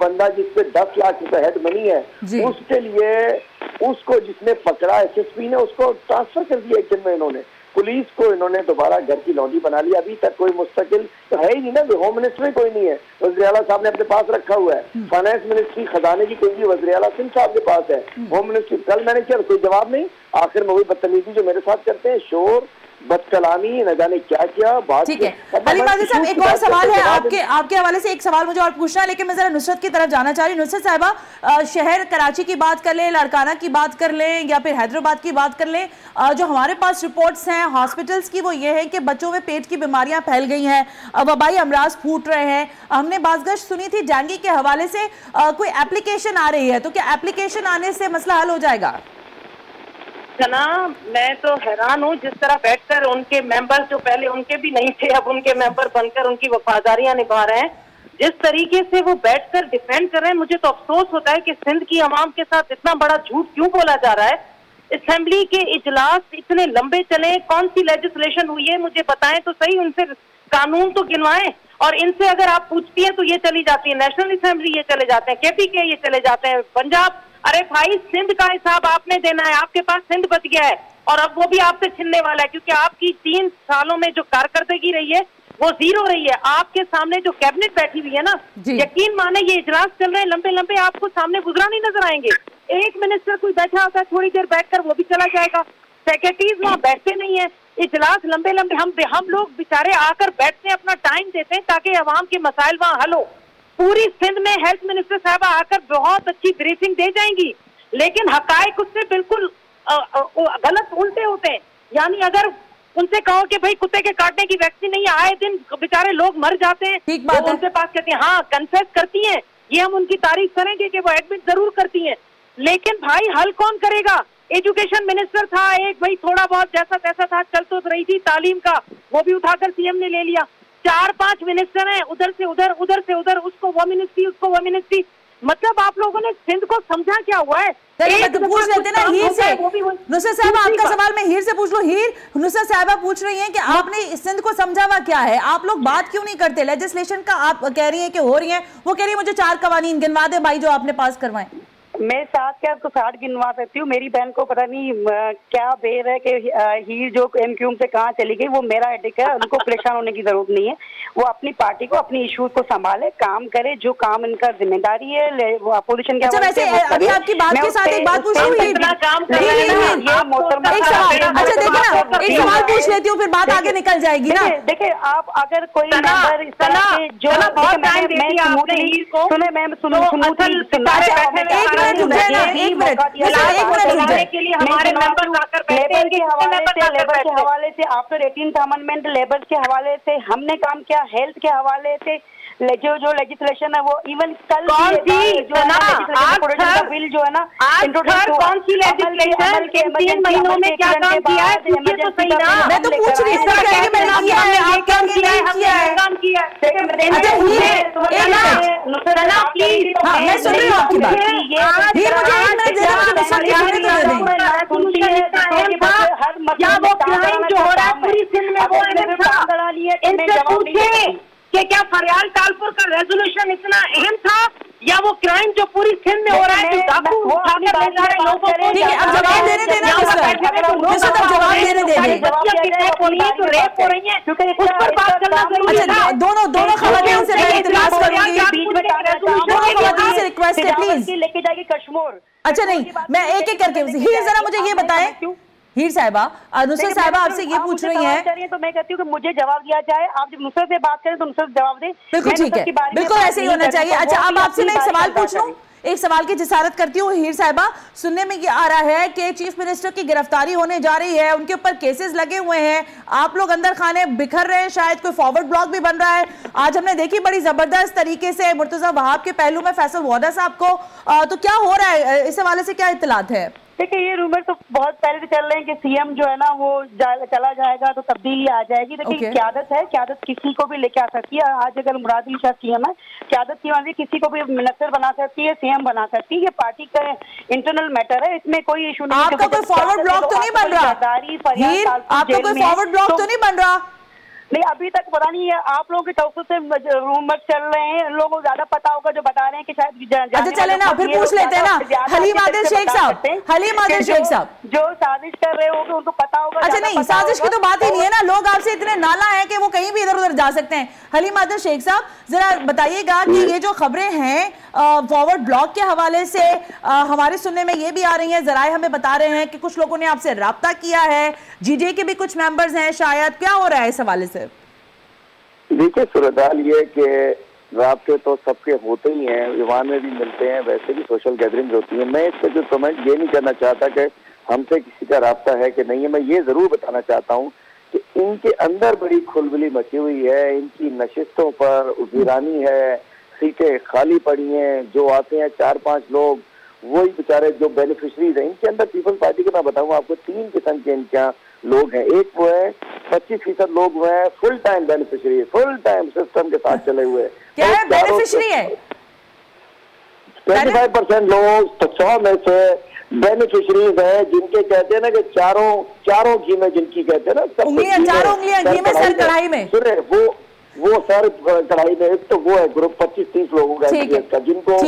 बंदा जिसपे 10 लाख रुपए हेड मनी है, उसके लिए उसको जिसने पकड़ा SSP ने उसको ट्रांसफर कर दिया 1 दिन में। इन्होंने पुलिस को इन्होंने दोबारा घर की लौंडी बना लिया। अभी तक कोई मुस्तकिल तो है ही नहीं ना, होम मिनिस्टर कोई नहीं है, वज़ीर आला साहब ने अपने पास रखा हुआ है। फाइनेंस मिनिस्ट्री खजाने की कोई वज़ीर आला सिंध साहब के पास है। होम मिनिस्ट्री कल मैंने किया कोई जवाब नहीं। आखिर में वही बदतमीजी जो मेरे साथ करते हैं, शोर, बदकलामी, न जाने क्या क्या बात। ठीक है हलीम आदिल साहब, एक और सवाल है आपके हवाले से, एक सवाल मुझे और पूछना है, लेकिन मैं जरा नुसरत की तरफ जाना चाह रही हूँ। नुसरत साहिबा, शहर कराची की बात कर लें, लाड़काना की बात कर लें या फिर हैदराबाद की बात कर लें, जो हमारे पास रिपोर्ट्स हैं हॉस्पिटल्स की वो ये है कि बच्चों में पेट की बीमारियां फैल गई हैं, वबाई अमराज फूट रहे हैं। हमने बाज़गश्त सुनी थी डेंगू के हवाले से कोई एप्लीकेशन आ रही है, तो क्या एप्लीकेशन आने से मसला हल हो जाएगा? मैं तो हैरान हूँ जिस तरह बैठकर उनके मेंबर जो पहले उनके भी नहीं थे अब उनके मेंबर बनकर उनकी वफादारियां निभा रहे हैं, जिस तरीके से वो बैठकर डिफेंड कर रहे हैं, मुझे तो अफसोस होता है कि सिंध की आवाम के साथ इतना बड़ा झूठ क्यों बोला जा रहा है। असेंबली के इजलास इतने लंबे चले, कौन सी लेजिस्लेशन हुई है मुझे बताएं तो सही, उनसे कानून तो गिनवाएं। और इनसे अगर आप पूछती हैं तो ये चली जाती है नेशनल असेंबली, ये चले जाते हैं KPK, ये चले जाते हैं पंजाब। अरे भाई, सिंध का हिसाब आपने देना है, आपके पास सिंध बच गया है और अब वो भी आपसे छिनने वाला है, क्योंकि आपकी 3 सालों में जो कारकर्दगी रही है वो 0 रही है। आपके सामने जो कैबिनेट बैठी हुई है ना, यकीन माने ये इजलास चल रहे हैं लंबे लंबे, आपको सामने गुजरा नहीं नजर आएंगे। एक मिनिस्टर कोई बैठा होता है थोड़ी देर बैठकर वो भी चला जाएगा, सेक्रेटरीज वहाँ बैठते नहीं है, इजलास लंबे लंबे। हम लोग बेचारे आकर बैठते हैं, अपना टाइम देते हैं ताकि अवाम के मसाइल वहाँ हल हो। पूरी सिंध में हेल्थ मिनिस्टर साहब आकर बहुत अच्छी ब्रीफिंग दे जाएंगी, लेकिन हकायक उससे बिल्कुल गलत उल्टे होते हैं। यानी अगर उनसे कहो कि भाई कुत्ते के काटने की वैक्सीन नहीं, आए दिन बेचारे लोग मर जाते हैं, तो उनके पास कहते हैं हाँ कन्फेस करती हैं, ये हम उनकी तारीफ करेंगे कि वो एडमिट जरूर करती हैं, लेकिन भाई हल कौन करेगा? एजुकेशन मिनिस्टर था एक, भाई थोड़ा बहुत जैसा तैसा था, चल तो रही थी तालीम का, वो भी उठाकर CM ने ले लिया। 4-5 मिनिस्टर हैं, उधर से उधर, उधर से उधर, उसको वो मिनिस्ट्री, उसको वो मिनिस्ट्री। मतलब आप लोगों ने सिंध को समझा क्या हुआ है? तो पूछ लेते ना हीर से। नुसरत साहब, आपका सवाल मैं हीर से पूछ लूं। हीर, नुसरत साहबा पूछ रही हैं कि आपने सिंध को समझा हुआ क्या है, आप लोग बात क्यों नहीं करते लेजिस्लेशन का? आप कह रही हैं कि हो रही है, वो कह रही है मुझे 4 कवानीन गिनवा दे भाई जो आपने पास करवाए। मैं 7 क्या तो 60 गिनवा सकती हूँ। मेरी बहन को पता नहीं क्या बेर है कि हीर जो MQM से कहाँ चली गई, वो मेरा हेडेक है, उनको परेशान होने की जरूरत नहीं है। वो अपनी पार्टी को, अपनी इश्यूज को संभाले, काम करे, जो काम इनका जिम्मेदारी है वो अपोजिशन के। अच्छा, वैसे अभी आपकी बात के साथ एक बात पूछ रही हूँ, अच्छा देखिए एक सवाल पूछ लेती हूँ, फिर बात आगे निकल जाएगी ना। देखिए आप अगर कोई मेंबर इस तरह के जो सुने मैम लेबर के हवाले से आफ्टर 18th अमेंडमेंट लेबर के हवाले से हमने काम किया, हेल्थ के हवाले से जो लेजिस्लेशन है वो इवन कल कौन सी बिल जो है ना, कौन सी लेजिस्लेशन 3 महीनों में क्या काम किया है? तो सही ना, मैं तो पूछ रही हूँ काम किया मैं सुन रही हूँ आपकी बात। वो क्राइम जो हो रहा है पूरी सिंध में वो इनसे पूछे कि क्या फरियाल तालपुर का रेजोल्यूशन इतना अहम था, या वो क्राइम जो पूरी सिंध में हो रहा है जो डाकू उठाकर ले जा रहे लोगों को? ठीक है, अब जवाब देने देना, जवाब देने देना, तो रेप हो रही है, उस पर बात करना जरूरी है। दोनों खवातीन से मैं इत्तलास करूंगी, दोनों खवातीन से रिक्वेस्ट है प्लीज लेके जाएगी कश्मीर। अच्छा नहीं, मैं एक एक करके, हीर जरा मुझे ये बताएं, हीर साहिबा, नुसरत साहिबा आपसे ये पूछ रही हैं, तो मैं कहती हूँ कि मुझे जवाब दिया जाए। आप जब नुसरत से बात करें तो नुसरत जवाब दे। बिल्कुल ठीक है, बिल्कुल ऐसे ही होना चाहिए। अच्छा, अब आपसे मैं एक सवाल पूछ लूं, एक सवाल की जिसारत करती हूँ हीर साहिबा। सुनने में ये आ रहा है कि चीफ मिनिस्टर की गिरफ्तारी होने जा रही है, उनके ऊपर केसेस लगे हुए हैं, आप लोग अंदर खाने बिखर रहे हैं, शायद कोई फॉरवर्ड ब्लॉक भी बन रहा है। आज हमने देखी बड़ी जबरदस्त तरीके से मुर्तजा वहाब के पहलू में फैसल वादा साहब को, तो क्या हो रहा है इस हवाले से, क्या इत्तलात है? देखिए ये रूमर तो बहुत पहले से चल रहे हैं कि CM जो है ना वो चला जाएगा तो तब्दीली आ जाएगी। देखिए क्यादत है, क्यादत किसी को भी लेके आ सकती है। आज अगर मुरादी शाह CM है, क्यादत की मर्जी किसी को भी मिनिस्टर बना सकती है, CM बना सकती है। ये पार्टी का इंटरनल मैटर है, इसमें कोई इशू नहीं। आपका कोई फॉरवर्ड ब्लॉक तो नहीं बन रहा? आपका कोई फॉरवर्ड ब्लॉक तो नहीं बन रहा? नहीं, अभी तक पता नहीं है, आप लोगों के तौर से रूमर चल रहे हैं, लोगों को ज्यादा पता होगा जो बता रहे हैं कि शायद। अच्छा चले ना, फिर पूछ लेते हैं ना, हलीम आदिल शेख साहब, हलीम आदिल शेख साहब जो साजिश कर रहे होंगे उनको पता होगा। अच्छा नहीं, साजिश की तो बात ही नहीं है ना, लोग आपसे इतने नाला हैं कि वो कहीं भी इधर उधर जा सकते हैं। हलीम आदिल शेख साहब जरा बताइएगा कि ये जो खबरें हैं फॉरवर्ड ब्लॉक के हवाले से हमारे सुनने में ये भी आ रही हैं, जराए हमें बता रहे हैं कि कुछ लोगों ने आपसे राब्ता किया है, GJ के भी कुछ मेंबर्स हैं शायद, क्या हो रहा है इस हवाले से? देखिए सूरत-ए-हाल ये कि राब्ते तो सबके होते ही हैं, ईवान में भी मिलते हैं, वैसे भी सोशल गैदरिंग होती है। मैं इस पर जो कमेंट ये नहीं करना चाहता कि हमसे किसी का राब्ता है कि नहीं है। मैं ये जरूर बताना चाहता हूँ कि इनके अंदर बड़ी खुलबली मची हुई है, इनकी नशिस्तों पर वीरानी है, सीटें खाली पड़ी हैं, जो आते हैं 4-5 लोग वही बेचारे जो बेनिफिशरीज हैं। इनके अंदर पीपल्स पार्टी के मैं बताऊँ आपको 3 किस्म के इनके यहाँ लोग हैं। एक वो है 25% लोग वो है full time beneficiary, full time system के साथ चले हुए। क्या है बेनिफिशरी है? 25% लोग 100 में से बेनिफिशरीज है जिनके कहते हैं ना कि चारों घी में जिनकी कहते हैं ना उंगलियां, चारों उंगलियां घी में, सर कढ़ाई में। सुने वो सर कढ़ाई में। एक तो वो है ग्रुप 25-30 लोगों का जिनको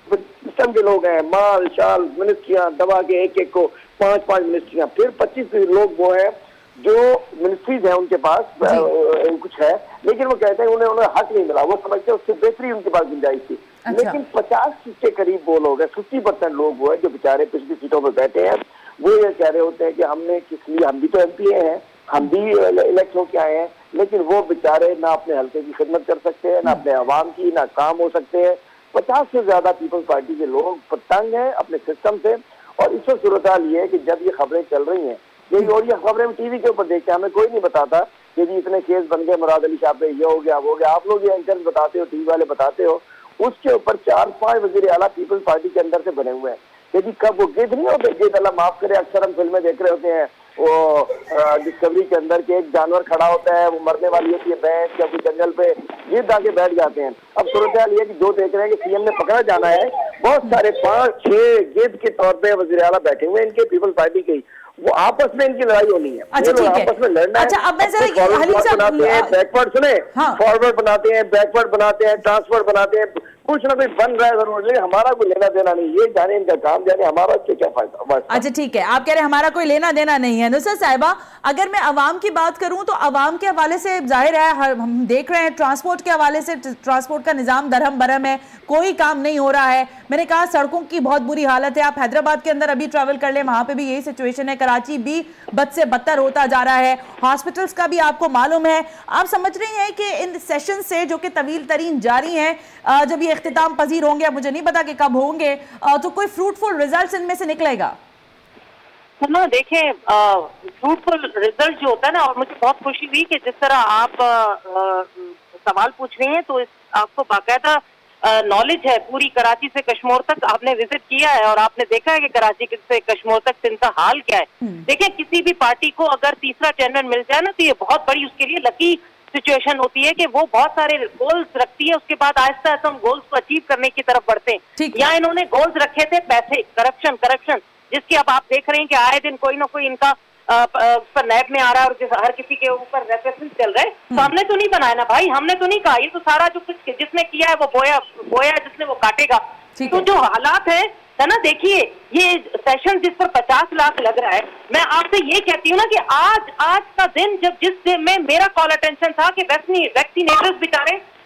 सिस्टम के लोग हैं, माल शाल मिनिस्ट्रियां दबा के एक को 5-5 मिनिस्ट्रियां, फिर 25 लोग वो हैं जो मिनिस्ट्रीज है उनके पास कुछ है, लेकिन वो कहते हैं उन्हें हक नहीं मिला, वो समझते हैं उससे बेहतरी उनके पास गुंजाइश थी। अच्छा। लेकिन 50 के करीब वो लोग हैं, 50% लोग वो है जो बेचारे पिछली सीटों पर बैठे हैं, वो ये कह रहे होते हैं कि हमने किस लिए, हम भी तो MP हैं, हम भी इलेक्ट होके आए हैं, लेकिन वो बेचारे ना अपने हल्के की खिदमत कर सकते हैं, ना अपने आवाम की, ना काम हो सकते हैं। 50 से ज्यादा पीपल्स पार्टी के लोग तंग हैं अपने सिस्टम से। और इस वक्त सूरत हाल ये है कि जब ये खबरें चल रही हैं, यही और ये खबरें हम टीवी के ऊपर देखते हैं, हमें कोई नहीं बताता कि जी इतने केस बन गए मुराद अली शाह पे, ये हो गया वो हो गया। आप लोग ये एंकर्स बताते हो, टीवी वाले बताते हो, उसके ऊपर 4-5 वजीर आला पीपल्स पार्टी के अंदर से बने हुए हैं। यदि कब वो गिद्ध नहीं होते, गिद्ध अल्लाह माफ करे, अक्सर हम फिल्में देख रहे होते हैं, वो डिस्कवरी के अंदर के एक जानवर खड़ा होता है, वो मरने वाली होती है भैंस या कोई जंगल पे, गिद्ध आके बैठ जाते हैं। अब सूरत हाल ये कि जो देख रहे हैं कि CM ने पकड़ा जाना है, बहुत सारे 5-6 गिद्ध के तौर पे वजीर आला बैठे हुए हैं इनके पीपल्स पार्टी के, वो आपस में इनकी लड़ाई होनी है। अच्छा ठीक है, आपस में लड़ना है। अच्छा अब मैं जरा बनाते हैं बैकवर्ड, सुने फॉरवर्ड बनाते हैं, बैकवर्ड बनाते हैं, ट्रांसफर बनाते हैं, कुछ ना कुछ बन रहा है जरूर, लेकिन हमारा कोई लेना देना नहीं, ये जाने इनका काम, जाने हमारा इससे क्या फायदा। अच्छा ठीक है, आप कह रहे हैं हमारा कोई लेना देना नहीं है। नुसरत साहिबा, अगर मैं अवाम की बात करूं तो अवाम के हवाले से जाहिर है हम देख रहे हैं ट्रांसपोर्ट के हवाले से ट्रांसपोर्ट का निज़ाम दरहम बरहम है, कोई काम नहीं हो रहा है। मैंने कहा सड़कों की बहुत बुरी हालत है, आप हैदराबाद के अंदर अभी ट्रैवल कर लें, वहां पे भी यही सिचुएशन है, कराची भी बद से बदतर होता जा रहा है, हॉस्पिटल्स का भी आपको मालूम है। आप समझ रही हैं कि इन सेशन से जो कि तवील तरीन जारी हैं, जब ये इख्तिताम पजीर होंगे, मुझे नहीं पता कि कब होंगे, तो कोई फ्रूटफुल रिजल्ट इनमें से निकलेगा? ना देखें, फ्रूटफुल रिजल्ट जो होता है ना, और मुझे बहुत खुशी हुई कि जिस तरह आप सवाल पूछ रही हैं, तो आपको बाकायदा नॉलेज है पूरी कराची से कश्मीर तक, आपने विजिट किया है और आपने देखा है कि कराची से कश्मीर तक सिंध का हाल क्या है। देखें, किसी भी पार्टी को अगर तीसरा टेंडर मिल जाए ना, तो ये बहुत बड़ी उसके लिए लकी सिचुएशन होती है कि वो बहुत सारे गोल्स रखती है, उसके बाद आहिस्ता आहिस्ता हम गोल्स को अचीव करने की तरफ बढ़ते हैं। यहाँ इन्होंने गोल्स रखे थे पैसे, करप्शन, जिसकी अब आप देख रहे हैं कि आए दिन कोई ना कोई इनका पर नैब में आ रहा है और हर किसी के ऊपर रेफरेंस चल रहे हैं। तो हमने तो नहीं बनाया ना भाई, हमने तो नहीं कहा, ये तो सारा जो कुछ जिसने किया है वो बोया जिसने वो काटेगा। तो जो हालात है ना, देखिए ये सेशन जिस पर 50 लाख लग रहा है, मैं आपसे ये कहती हूँ ना कि आज का दिन जिस दिन में मेरा कॉल अटेंशन था कि वैक्सीनेटर्स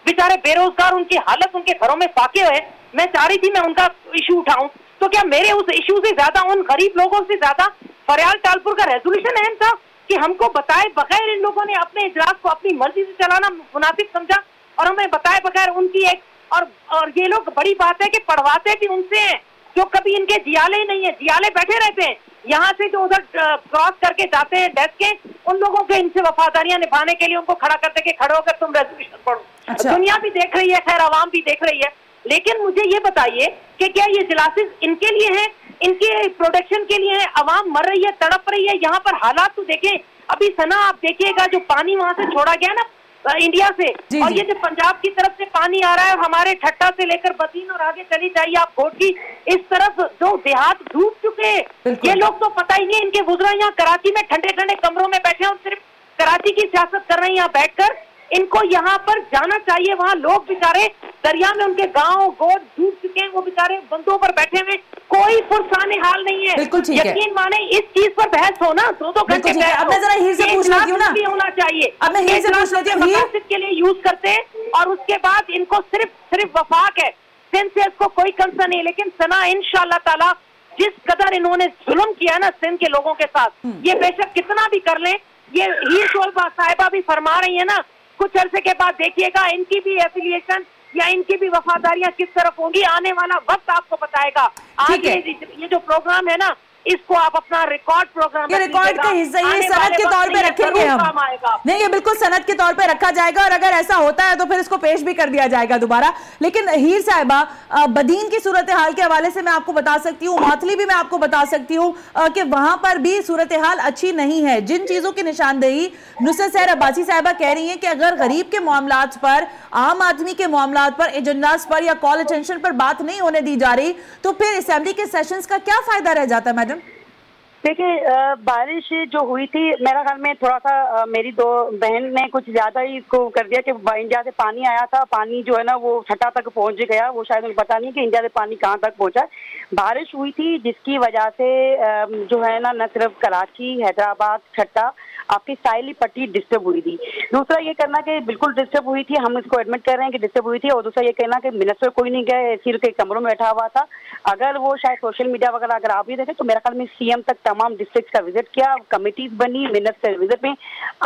बेचारे बेरोजगार, उनकी हालत, उनके घरों में फाके हुए, मैं चाह रही थी मैं उनका इशू उठाऊं, तो क्या मेरे उस इशू से ज्यादा, उन गरीब लोगों से ज्यादा फरियाल टालपुर का रेजोल्यूशन अहम था कि हमको बताए बगैर इन लोगों ने अपने इजलास को अपनी मर्जी से चलाना मुनासिब समझा और हमें बताए बगैर उनकी एक और ये लोग, बड़ी बात है कि पढ़वाते भी उनसे हैं जो कभी इनके जियाले ही नहीं है, जियाले बैठे रहते हैं यहाँ से, जो उधर क्रॉस करके जाते हैं डेस्क के, उन लोगों के इनसे वफादारियां निभाने के लिए उनको खड़ा करते कि खड़े होकर तुम रेजोल्यूशन पढ़ो। अच्छा। दुनिया भी देख रही है, खैर आवाम भी देख रही है, लेकिन मुझे ये बताइए कि क्या ये इजलासेस इनके लिए हैं, इनके प्रोटेक्शन के लिए है? अवाम मर रही है, तड़प रही है, यहाँ पर हालात तो देखें। अभी सना आप देखिएगा, जो पानी वहां से छोड़ा गया ना इंडिया से, और ये जो पंजाब की तरफ से पानी आ रहा है, हमारे ठट्टा से लेकर बदीन और आगे चली जाइए आप घोटी, इस तरफ जो देहात डूब चुके हैं। ये लोग तो पता ही नहीं, इनके गुजरा यहाँ कराची में ठंडे ठंडे कमरों में बैठे और सिर्फ कराची की सियासत कर रहे हैं यहाँ बैठकर। इनको यहाँ पर जाना चाहिए, वहाँ लोग बेचारे दरिया में, उनके गांव गोद डूब चुके हैं, वो बेचारे बंदों पर बैठे हुए, कोई पुरसाने हाल नहीं है। यकीन माने इस चीज पर बहस हो ना, 2-2 घंटे अब मैं जरा हीर से पूछ लेती हूं ना, होना चाहिए। अब मैं हीर से पूछ लेती हूं, मकासद के लिए यूज करते हैं और उसके बाद इनको सिर्फ वफाक है, सिंध से इसको कोई कंसर्न नहीं। लेकिन सना इंशाअल्लाह ताला जिस कदर इन्होंने जुल्म किया ना सिंध के लोगों के साथ, ये बेशक कितना भी कर ले, ये हीर शोलबा साहिबा भी फरमा रही है ना, कुछ अरसे के बाद देखिएगा इनकी भी एफिलिएशन या इनकी भी वफादारियां किस तरफ होंगी, आने वाला वक्त आपको बताएगा। आज ये जो प्रोग्राम है ना, इसको आप अपना रिकॉर्ड प्रोग्राम, ये रिकॉर्ड का हिस्सा, ये सनद के तौर पे रखेंगे हम। नहीं, ये बिल्कुल सनद के तौर पे रखा जाएगा और अगर ऐसा होता है तो फिर इसको पेश भी कर दिया जाएगा दोबारा। लेकिन हीर साहिबा, बदीन की सूरत हाल के हवाले से मैं आपको बता सकती हूँ, माथली भी मैं आपको बता सकती हूँ कि वहां पर भी सूरत हाल अच्छी नहीं है। जिन चीजों की निशानदेही नुसरत सहर अब्बासी साहिबा कह रही है कि अगर गरीब के मामलात पर, आम आदमी के मामलात पर, एजेंडास पर या कॉल अटेंशन पर बात नहीं होने दी जा रही, तो फिर असेंबली के सेशंस का क्या फायदा रह जाता है मैडम? देखिए, बारिश जो हुई थी, मेरा ख्याल में थोड़ा सा मेरी दो बहन ने कुछ ज्यादा ही इसको कर दिया कि इंडिया से पानी आया था, पानी जो है ना वो छठा तक पहुंच गया। वो शायद उन्हें पता नहीं कि इंडिया से पानी कहाँ तक पहुंचा। बारिश हुई थी जिसकी वजह से जो है ना, न सिर्फ कराची, हैदराबाद, छठा आपकी साइली पट्टी डिस्टर्ब हुई थी। दूसरा ये कहना कि बिल्कुल डिस्टर्ब हुई थी, हम इसको एडमिट कर रहे हैं कि डिस्टर्ब हुई थी। और दूसरा ये कहना कि मिनिस्टर कोई नहीं गया, एसी के कमरों में बैठा हुआ था। अगर वो शायद सोशल मीडिया वगैरह अगर आप भी देखें तो मेरे ख्याल में सीएम तक तमाम डिस्ट्रिक्ट का विजिट किया, कमिटीज बनी, मिनिस्टर विजिट में।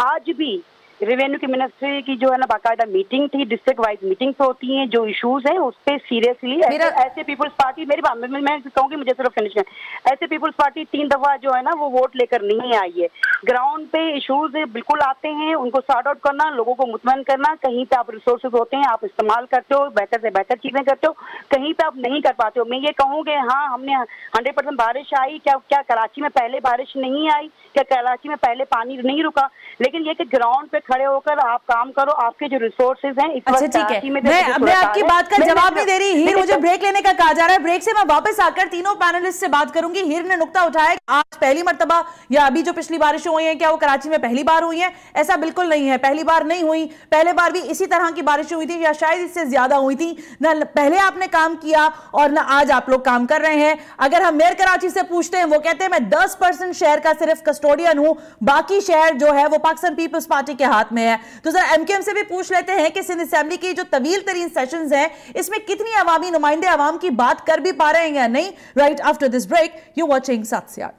आज भी रेवेन्यू की मिनिस्ट्री की जो है ना बाकायदा मीटिंग थी, डिस्ट्रिक्ट वाइज मीटिंग्स होती हैं, जो इश्यूज हैं उस पर सीरियसली ऐसे पीपल्स पार्टी, मेरी बात मैं कहूँगी, मुझे सिर्फ फिनिश है, ऐसे पीपल्स पार्टी 3 दफा जो है ना वो वोट लेकर नहीं आई है। ग्राउंड पे इश्यूज बिल्कुल आते हैं, उनको सॉर्ट आउट करना, लोगों को मुतमईन करना। कहीं पे आप रिसोर्सेज होते हैं, आप इस्तेमाल करते हो, बेहतर से बेहतर चीजें करते हो, कहीं पे आप नहीं कर पाते हो। मैं ये कहूँगी, हाँ हमने 100% बारिश आई, क्या कराची में पहले बारिश नहीं आई, क्या कराची में पहले पानी नहीं रुका? लेकिन ये कि ग्राउंड पे खड़े होकर आप काम करो, आपके जो रिसोर्सेज हैं इस वक्त कराची में। मैं आपकी बात का जवाब नहीं दे रही हीर, मुझे ब्रेक लेने का कहा जा रहा है। ब्रेक से मैं वापस आकर तीनों पैनलिस्ट से बात करूंगी। हीर ने नुक्ता उठाया आज पहली मर्तबा या अभी जो पिछली बारिशें हुई हैं क्या वो कराची में पहली बार हुई है? ऐसा बिल्कुल नहीं है, पहली बार नहीं हुई। पहले बार भी इसी तरह की बारिशें हुई थी या शायद इससे ज्यादा हुई थी। न पहले आपने काम किया और न आज आप लोग काम कर रहे हैं। अगर हम मेयर कराची से पूछते हैं, वो कहते हैं मैं 10% शहर का सिर्फ कस्टोडियन हूं, बाकी शहर जो है वो पाकिस्तान पीपल्स पार्टी के हाथ में है। तो जरा एमकेएम से भी पूछ लेते हैं कि सिंध असेंबली की जो तवील तरीन सेशंस हैं इसमें कितनी अवामी नुमाइंदे अवाम की बात कर भी पा रहे हैं या नहीं। Right after this break you watching 7 से 8।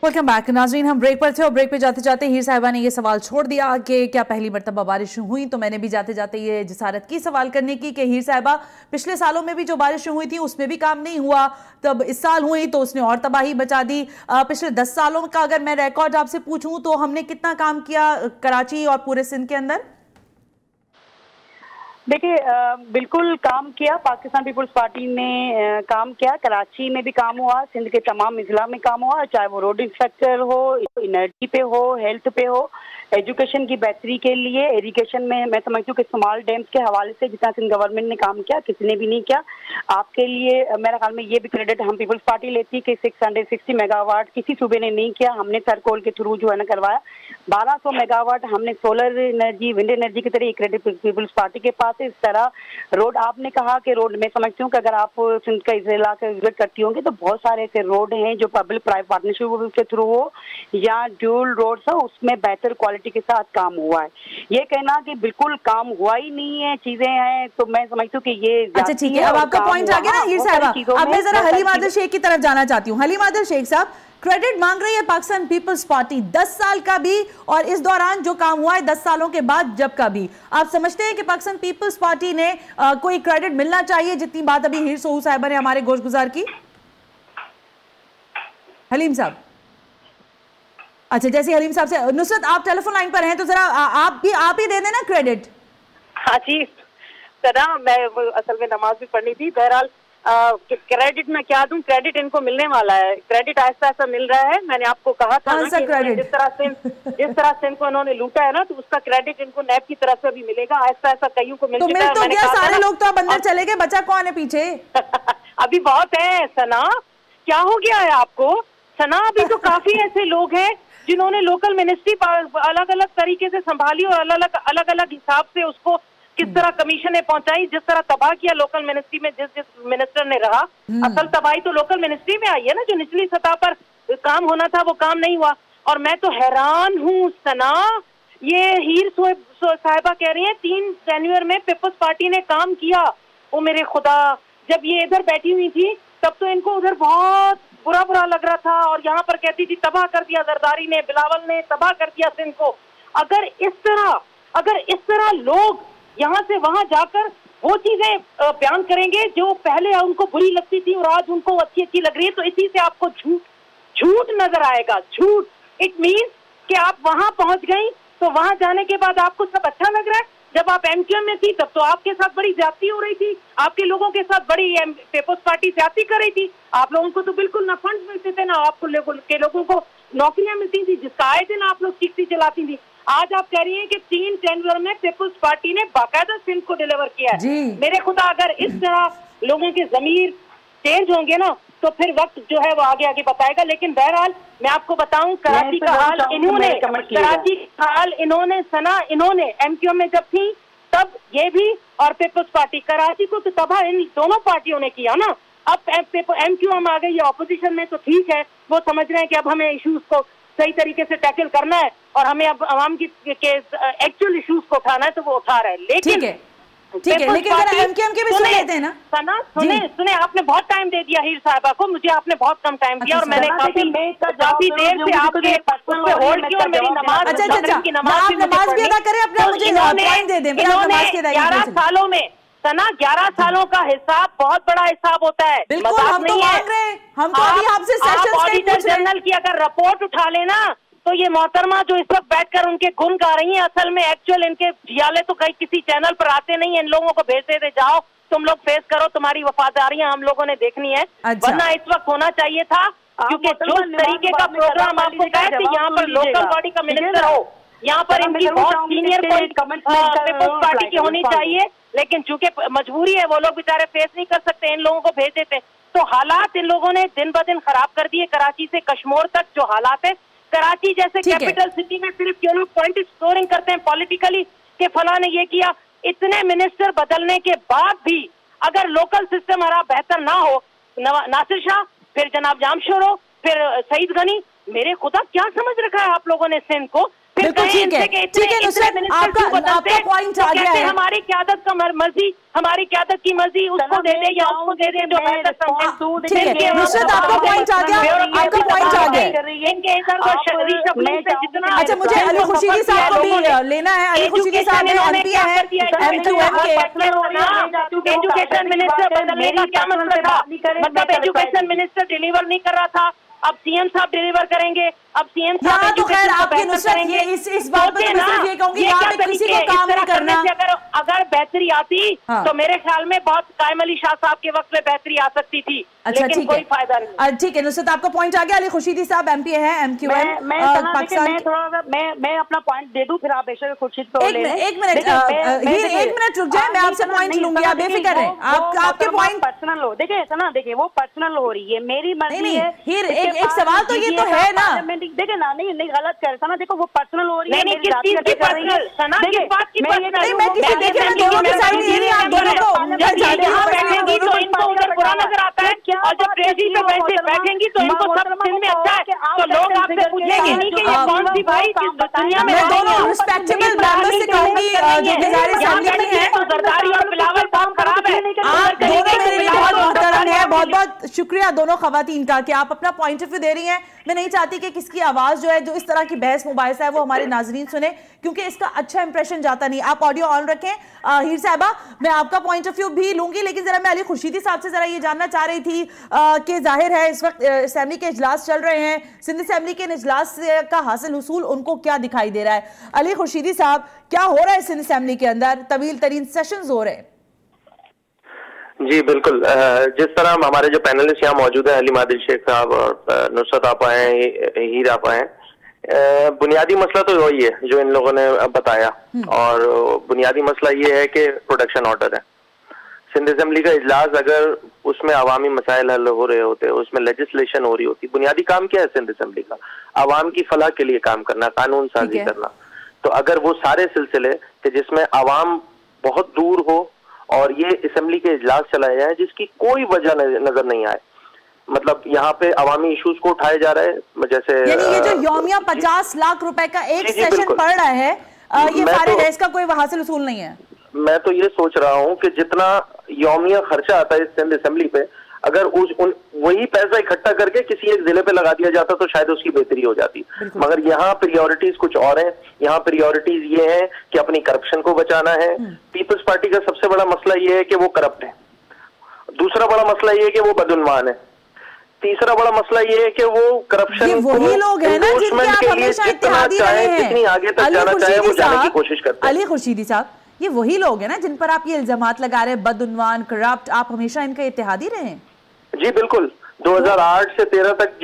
वेलकम बैक नाज़रीन, हम ब्रेक पर थे और ब्रेक पे जाते जाते हीर साहिबा ने ये सवाल छोड़ दिया कि क्या पहली मरतबा बारिश हुई। तो मैंने भी जाते जाते ये जिसारत की सवाल करने की कि हीर साहिबा पिछले सालों में भी जो बारिशें हुई थी उसमें भी काम नहीं हुआ, तब इस साल हुई तो उसने और तबाही बचा दी। पिछले 10 सालों का अगर मैं रिकॉर्ड आपसे पूछूं तो हमने कितना काम किया कराची और पूरे सिंध के अंदर? देखिए, बिल्कुल काम किया, पाकिस्तान पीपल्स पार्टी ने काम किया। कराची में भी काम हुआ, सिंध के तमाम इजला में काम हुआ, चाहे वो रोड इंफ्रास्ट्रक्चर हो, एनर्जी पे हो, हेल्थ पे हो, एजुकेशन की बेहतरी के लिए। एजुकेशन में मैं समझती हूँ कि स्मॉल डैम्स के हवाले से जितना सिंध गवर्नमेंट ने काम किया किसी ने भी नहीं किया। आपके लिए मेरा ख्याल में ये भी क्रेडिट हम पीपल्स पार्टी लेती है कि 660 मेगावाट किसी सूबे ने नहीं किया, हमने थरकोल के थ्रू जो है ना करवाया। 1200 मेगावाट हमने सोलर एनर्जी, विंड एनर्जी की तरह क्रेडिट पीपल्स पार्टी के पास है। इस तरह रोड, आपने कहा कि रोड, मैं समझती हूँ कि अगर आप सिंध का इजला का विजिट करती होंगे तो बहुत सारे ऐसे रोड हैं जो पब्लिक प्राइवेट पार्टनरशिप के थ्रू हो या ड्यूल रोड्स हो, उसमें बेहतर क्वालिटी के साथ काम हुआ है। ये कहना कि बिल्कुल काम हुआ ही नहीं है, चीजें हैं, तो मैं समझती हूँ कि ये अच्छा ठीक है। अब आपका पॉइंट आ गया ना हीर साहिबा। अब मैं जरा हलीम आदिल शेख की तरफ जाना चाहती हूँ। हलीम आदिल शेख साहब, क्रेडिट मांग रही है पाकिस्तान पीपल्स पार्टी 10 साल का भी और इस दौरान जो काम हुआ है 10 सालों के बाद जब का भी। आप समझते हैं कि पाकिस्तान पीपल्स पार्टी ने कोई क्रेडिट मिलना चाहिए जितनी बात अभी हीर सोहू साहिबा ने हमारे गोश गुजार की? हलीम साहब, अच्छा जैसे हलीम साहब से, नुसरत आप टेलीफोन लाइन पर हैं तो जरा आप ही दे देना क्रेडिट। हाँ जी सदा, मैं असल में नमाज भी पढ़नी थी। बहरहाल क्रेडिट मैं क्या दूं, क्रेडिट इनको मिलने वाला है, क्रेडिट ऐसा ऐसा मिल रहा है। मैंने आपको कहा था ना कि जिस तरह सिंध को उन्होंने लूटा है ना, तो उसका क्रेडिट इनको नैब की तरफ से भी मिलेगा। ऐसा ऐसा कईयों को मिल चुका है। तो क्या सारे लोग तो अब अंदर चले गए, बचा कौन है पीछे? अभी बहुत है सना, क्या हो गया है आपको सना? अभी तो काफी ऐसे लोग हैं जिन्होंने लोकल मिनिस्ट्री अलग अलग तरीके से संभाली और अलग अलग हिसाब से उसको किस तरह कमीशन पहुंचाई, जिस तरह तबाह किया लोकल मिनिस्ट्री में जिस मिनिस्टर ने रहा। असल तबाही तो लोकल मिनिस्ट्री में आई है ना, जो निचली सतह पर काम होना था वो काम नहीं हुआ। और मैं तो हैरान हूँ सना, ये हीर साहिबा कह रही हैं 3 जनवरी में पीपल्स पार्टी ने काम किया। ओ मेरे खुदा, जब ये इधर बैठी हुई थी तब तो इनको उधर बहुत बुरा लग रहा था और यहाँ पर कहती थी तबाह कर दिया जरदारी ने, बिलावल ने तबाह कर दिया सिंध को। अगर इस तरह लोग यहाँ से वहां जाकर वो चीजें बयान करेंगे जो पहले उनको बुरी लगती थी और आज उनको अच्छी लग रही है, तो इसी से आपको झूठ नजर आएगा, झूठ। इट मीन्स कि आप वहां पहुंच गई तो वहां जाने के बाद आपको सब अच्छा लग रहा है। जब आप एमक्यूएम में थी तब तो आपके साथ बड़ी ज्यादती हो रही थी, आपके लोगों के साथ बड़ी पीपल्स पार्टी ज्यादती कर रही थी। आप लोगों को तो बिल्कुल ना फंड मिलते थे, ना आपको लोगों को नौकरियां मिलती थी, जिसका आए दिन आप लोग चीखती चलाती थी। आज आप कह रही हैं कि 3 जनवरी में पीपल्स पार्टी ने बाकायदा सिंध को डिलीवर किया है। मेरे खुदा, अगर इस तरह लोगों के जमीर चेंज होंगे ना तो फिर वक्त जो है वो आगे बताएगा। लेकिन बहरहाल मैं आपको बताऊं, कराची का हाल इन्होंने एमक्यूएम में जब थी तब ये भी और पीपल्स पार्टी, कराची को तो तबाह इन दोनों पार्टियों ने किया ना। अब एमक्यूएम आ गई है ऑपोजिशन में, तो ठीक है, वो समझ रहे हैं कि अब हमें इश्यूज को सही तरीके से टैकल करना है और हमें अब आवाम की एक्चुअल इश्यूज को उठाना है, तो वो उठा रहे हैं। लेकिन ठीक है, लेकिन एमक्यूएम के भी सुन लेते हैं ना। सुने, आपने बहुत टाइम दे दिया हीर साहिबा को, मुझे आपने बहुत कम टाइम दिया और मैंने काफी देर से आपके होल्ड किया और मेरी नमाज की नमाज भी अदा करें, अपना मुझे पॉइंट दे दें। 11 सालों में सना, 11 सालों का हिसाब बहुत बड़ा हिसाब होता है। बिल्कुल, हम तो मान रहे हैं, हम तो अभी आपसे सेशंस ऑडिटर जनरल की अगर रिपोर्ट उठा लेना तो ये मोहतरमा जो इस वक्त बैठकर उनके गुण गा रही हैं, असल में एक्चुअल इनके जियाले तो कहीं किसी चैनल पर आते नहीं है। इन लोगों को भेज देते, जाओ तुम लोग फेस करो, तुम्हारी वफादारियां हम लोगों ने देखनी है। वरना इस वक्त होना चाहिए था, क्योंकि जो तरीके का प्रोग्राम आपको कहा कि यहाँ पर लोकल बॉडी का मिनिस्टर हो, यहाँ पर इनकी बहुत सीनियर पीपल्स पार्टी की होनी चाहिए। लेकिन चूंकि मजबूरी है, वो लोग बेचारे फेस नहीं कर सकते, इन लोगों को भेज देते। तो हालात इन लोगों ने दिन ब दिन खराब कर दिए। कराची से कश्मीर तक जो हालात है, कराची जैसे कैपिटल सिटी में सिर्फ ये लोग पॉइंट स्कोरिंग करते हैं पॉलिटिकली कि फला ने ये किया। इतने मिनिस्टर बदलने के बाद भी अगर लोकल सिस्टम हमारा बेहतर ना हो, नासिर शाह, फिर जनाब जामशोर हो, फिर सईद गनी, मेरे खुदा क्या समझ रखा है आप लोगों ने सिंध को? बिल्कुल ठीक है नुसरत, आपका पॉइंट आ गया है। हमारी क्यादत का मर्जी, हमारी क्यादत की मर्जी उसको दे दे या उसको दे दे जो बेहतर समझे। ठीक है नुसरत, आपका पॉइंट आ गया, आपका पॉइंट आ गया। अच्छा, मुझे अली खुर्शीदी साहब को भी लेना है। अली खुर्शीदी साहब ने एमपी है एमक्यूएम के। एजुकेशन मिनिस्टर बदलने का क्या मतलब था? मतलब एजुकेशन मिनिस्टर डिलीवर नहीं कर रहा था, अब सीएम साहब डिलीवर करेंगे। अब सीएम साहब तो खैर आपकी नुसरत ये इस बात पर मैं सिर्फ ये कहूंगी, यहाँ पे किसी को काम नहीं करना। अगर बेहतरी आती तो मेरे ख्याल में बहुत कायम अली शाह साहब के वक्त में बेहतरी आ सकती थी। अच्छा, लेकिन कोई फायदा नहीं। ठीक है नुसरत, आपका पॉइंट आ गया। अली खुर्शीदी साहब एमपी है एमक्यूएम पाकिस्तान। मैं अपना पॉइंट दे दूं, फिर आप बेशक खुर्शीद को ले लें। एक मिनट रुक जाए, मैं आपसे पॉइंट लूंगी, आप बेफिक्र हैं। आपके पॉइंट पर्सनल हो, देखिए सना, देखिए वो पर्सनल हो रही है, मेरी मर्जी है। एक सवाल तो ये तो है ना, देखिए ना, नहीं गलत कर सना, देखो वो पर्सनल हो रही है। नहीं, किस चीज की पर्सनल सना, किस बात की पर्सनल? मैं किसी देखिए मैं दोनों की साइड नहीं रही, आप दोनों को बैठेंगी तो इनको उधर बुरा नजर आता है, और जब प्रेसी पे बैठेंगी तो इनको सब दिन में अच्छा है। तो लोग आपसे पूछेंगे नहीं कि ये कौन सी भाई किस दुनिया में। मैं दोनों रिस्पेक्टेबल मेंबर्स से कहूंगी जो गुजारिश असेंबली में है, तो जरदारी और बिलावल काम खराब है। आप दोनों मेरे लिए बहुत मोहतरम है, बहुत बहुत शुक्रिया दोनों खवातीन का कि आप अपना पॉइंट ऑफ व्यू दे रही हैं। मैं नहीं चाहती कि किसकी आवाज जो है, जो इस तरह की बहस मुबाहिसा है, वो हमारे नाजरीन सुने, क्योंकि इसका अच्छा इंप्रेशन जाता नहीं। आप ऑडियो ऑन रखें। हीर साहबा, मैं आपका पॉइंट ऑफ व्यू भी लूंगी, लेकिन जरा मैं अली खुर्शीदी साहब से जरा ये जानना चाह रही थी कि जाहिर है इस वक्त असेंबली के इजलास चल रहे हैं, सिंध असेंबली के इजलास का हासिल हुसूल उनको क्या दिखाई दे रहा है? अली खुर्शीदी साहब, क्या हो रहा है सिंध असेंबली के अंदर? तवील तरीन सेशंस हो रहे हैं। जी बिल्कुल, जिस तरह हमारे जो पैनलिस्ट यहाँ मौजूद है, अली मादिल शेख साहब और नुसरत आपा हैं, हीर आपा हैं, बुनियादी मसला तो वही है जो इन लोगों ने बताया। और बुनियादी मसला ये है कि प्रोडक्शन ऑर्डर है। सिंध असेंबली का इजलास, अगर उसमें अवामी मसाइल हल हो रहे होते, उसमें लेजिस्लेशन हो रही होती, बुनियादी काम क्या है सिंध असेंबली का? अवाम की फलाह के लिए काम करना, कानून साजी करना। तो अगर वो सारे सिलसिले कि जिसमें अवाम बहुत दूर हो और ये असेंबली के इजलास चलाए जाए जिसकी कोई वजह नजर नहीं आए, मतलब यहाँ पे अवामी इश्यूज को उठाया जा रहा है, जैसे यानी ये जो यौमिया 50 लाख रुपए का एक सेशन पड़ रहा है, ये फारिग है, इसका कोई हासिल उसूल नहीं है। मैं तो ये सोच रहा हूँ कि जितना यौमिया खर्चा आता है सिंध असेंबली पे, अगर वही पैसा इकट्ठा करके किसी एक जिले पे लगा दिया जाता तो शायद उसकी बेहतरी हो जाती। मगर यहाँ प्रायोरिटीज कुछ और हैं। यहाँ प्रायोरिटीज ये हैं कि अपनी करप्शन को बचाना है। पीपल्स पार्टी का सबसे बड़ा मसला ये है कि वो करप्ट है। दूसरा बड़ा मसला ये है कि वो बदउन्वान है। तीसरा बड़ा मसला ये है कि वो करप्शन वही लोग हैं ना जिनके आप हमेशा इत्तेहादी रहे हैं, जितनी आगे तक जाना चाहे वो जाने की कोशिश करते हैं। अली खुर्शीदी साहब, ये वही लोग हैं ना जिन पर आप ये इल्जामात लगा रहे हैं, बदउन्वान, करप्ट, आप हमेशा इनके इत्तेहादी रहे हैं। जी बिल्कुल, 2008 से 13 तक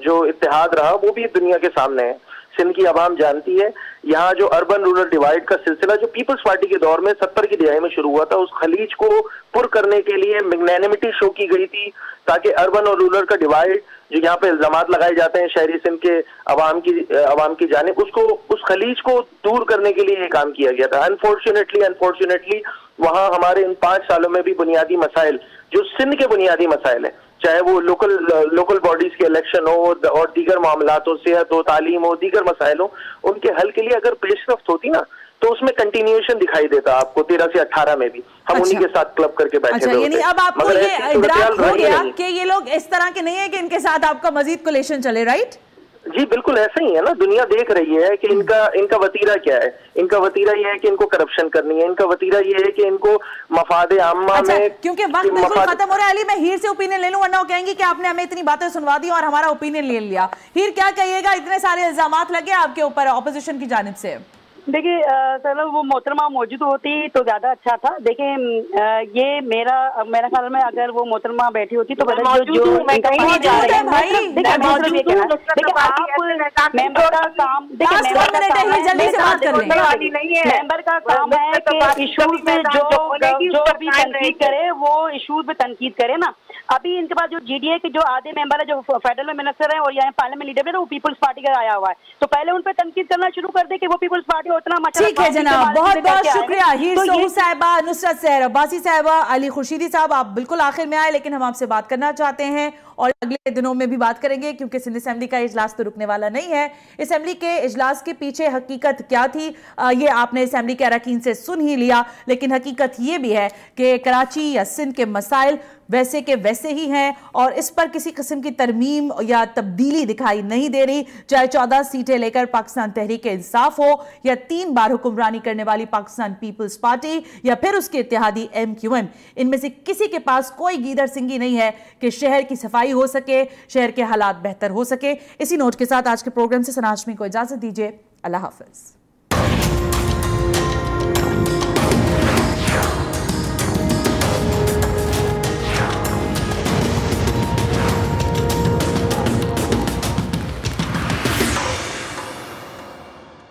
जो इत्तेहाद रहा वो भी दुनिया के सामने है। सिंध की आवाम जानती है। यहाँ जो अर्बन रूरल डिवाइड का सिलसिला जो पीपल्स पार्टी के दौर में 70 की दिहाई में शुरू हुआ था, उस खलीज को पुर करने के लिए मैग्नेनिमिटी शो की गई थी, ताकि अर्बन और रूरल का डिवाइड जो यहाँ पे इल्जामात लगाए जाते हैं शहरी सिंध के अवाम की जानिब, उसको उस खलीज को दूर करने के लिए ये काम किया गया था। अनफॉर्चुनेटली वहाँ हमारे इन 5 सालों में भी बुनियादी मसाइल जो सिंध के बुनियादी मसाइल हैं, चाहे वो लोकल बॉडीज के इलेक्शन हो और दीगर मामलात हो, सेहत हो, तालीम हो, दीगर मसाइल हो, उनके हल के लिए अगर पेशरफ्त होती ना तो उसमें कंटिन्यूएशन दिखाई देता आपको। 13 से 18 में भी हम उन्हीं के साथ क्लब करके बैठे थे। यानी अब आपको ये इदराक हो गया कि ये लोग इस तरह के नहीं है कि इनके साथ आपका मजीद कोलेशन चले, राइट? जी बिल्कुल ऐसा ही है ना। दुनिया देख रही है कि इनका वतीरा क्या है। इनका वतीरा ये है कि इनको करप्शन करनी है। इनका वतीरा ये है कि इनको मफाद आम्मा में, क्योंकि वक्त बिल्कुल खत्म हो रहा है अली, मैं हीर से ओपिनियन ले लूं वरना वो कहेंगी कि आपने हमें इतनी बातें सुनवा दी और हमारा ओपिनियन ले लिया। हीर क्या कहिएगा, इतने सारे इल्जामात लगे आपके ऊपर ऑपोजिशन की जानिब से? देखिए चलो वो मोहतरमा मौजूद होती तो ज्यादा अच्छा था। देखिए ये मेरा ख्याल में अगर वो मोहतरमा बैठी होती तो मैं कहीं जा रही हूँ भाई, देखिए आप मेंबर का काम, देखिए मेंबर का काम है कि इशूज में जो भी तनकीद करे वो इशूज में तनकीद करे ना। अभी इनके पास जो जीडीए के जो आधे मेंबर है, जो फेडरल में मिनिस्टर है और यहाँ पार्लियामेंट लीडर है, वो पीपल्स पार्टी का आया हुआ है, तो पहले उन पर तनकीद करना शुरू कर दे कि वो पीपल्स पार्टी उतना मसला। ठीक है जनाब, बहुत बहुत शुक्रिया हीर सोहू साहिबा, नुसरत सहर अब्बासी साहिबा, अली खुर्शीदी साहब, आप बिल्कुल आखिर में आए लेकिन हम आपसे बात करना चाहते हैं और अगले दिनों में भी बात करेंगे क्योंकि सिंध असेंबली का इजलास तो रुकने वाला नहीं है। असेंबली के इजलास के पीछे हकीकत क्या थी ये आपने असेंबली के अरकान से सुन ही लिया, लेकिन हकीकत ये भी है कि कराची या सिंध के मसाइल वैसे के वैसे ही हैं और इस पर किसी किस्म की तरमीम या तब्दीली दिखाई नहीं दे रही। चाहे 14 सीटें लेकर पाकिस्तान तहरीक इंसाफ हो या 3 बार हुक्मरानी करने वाली पाकिस्तान पीपल्स पार्टी या फिर उसके इत्तेहादी MQM, इनमें से किसी के पास कोई गीदड़ सिंगी नहीं है कि शहर की सफाई हो सके, शहर के हालात बेहतर हो सके। इसी नोट के साथ आज के प्रोग्राम से सना हाशमी को इजाजत दीजिए। अल्लाह हाफिज।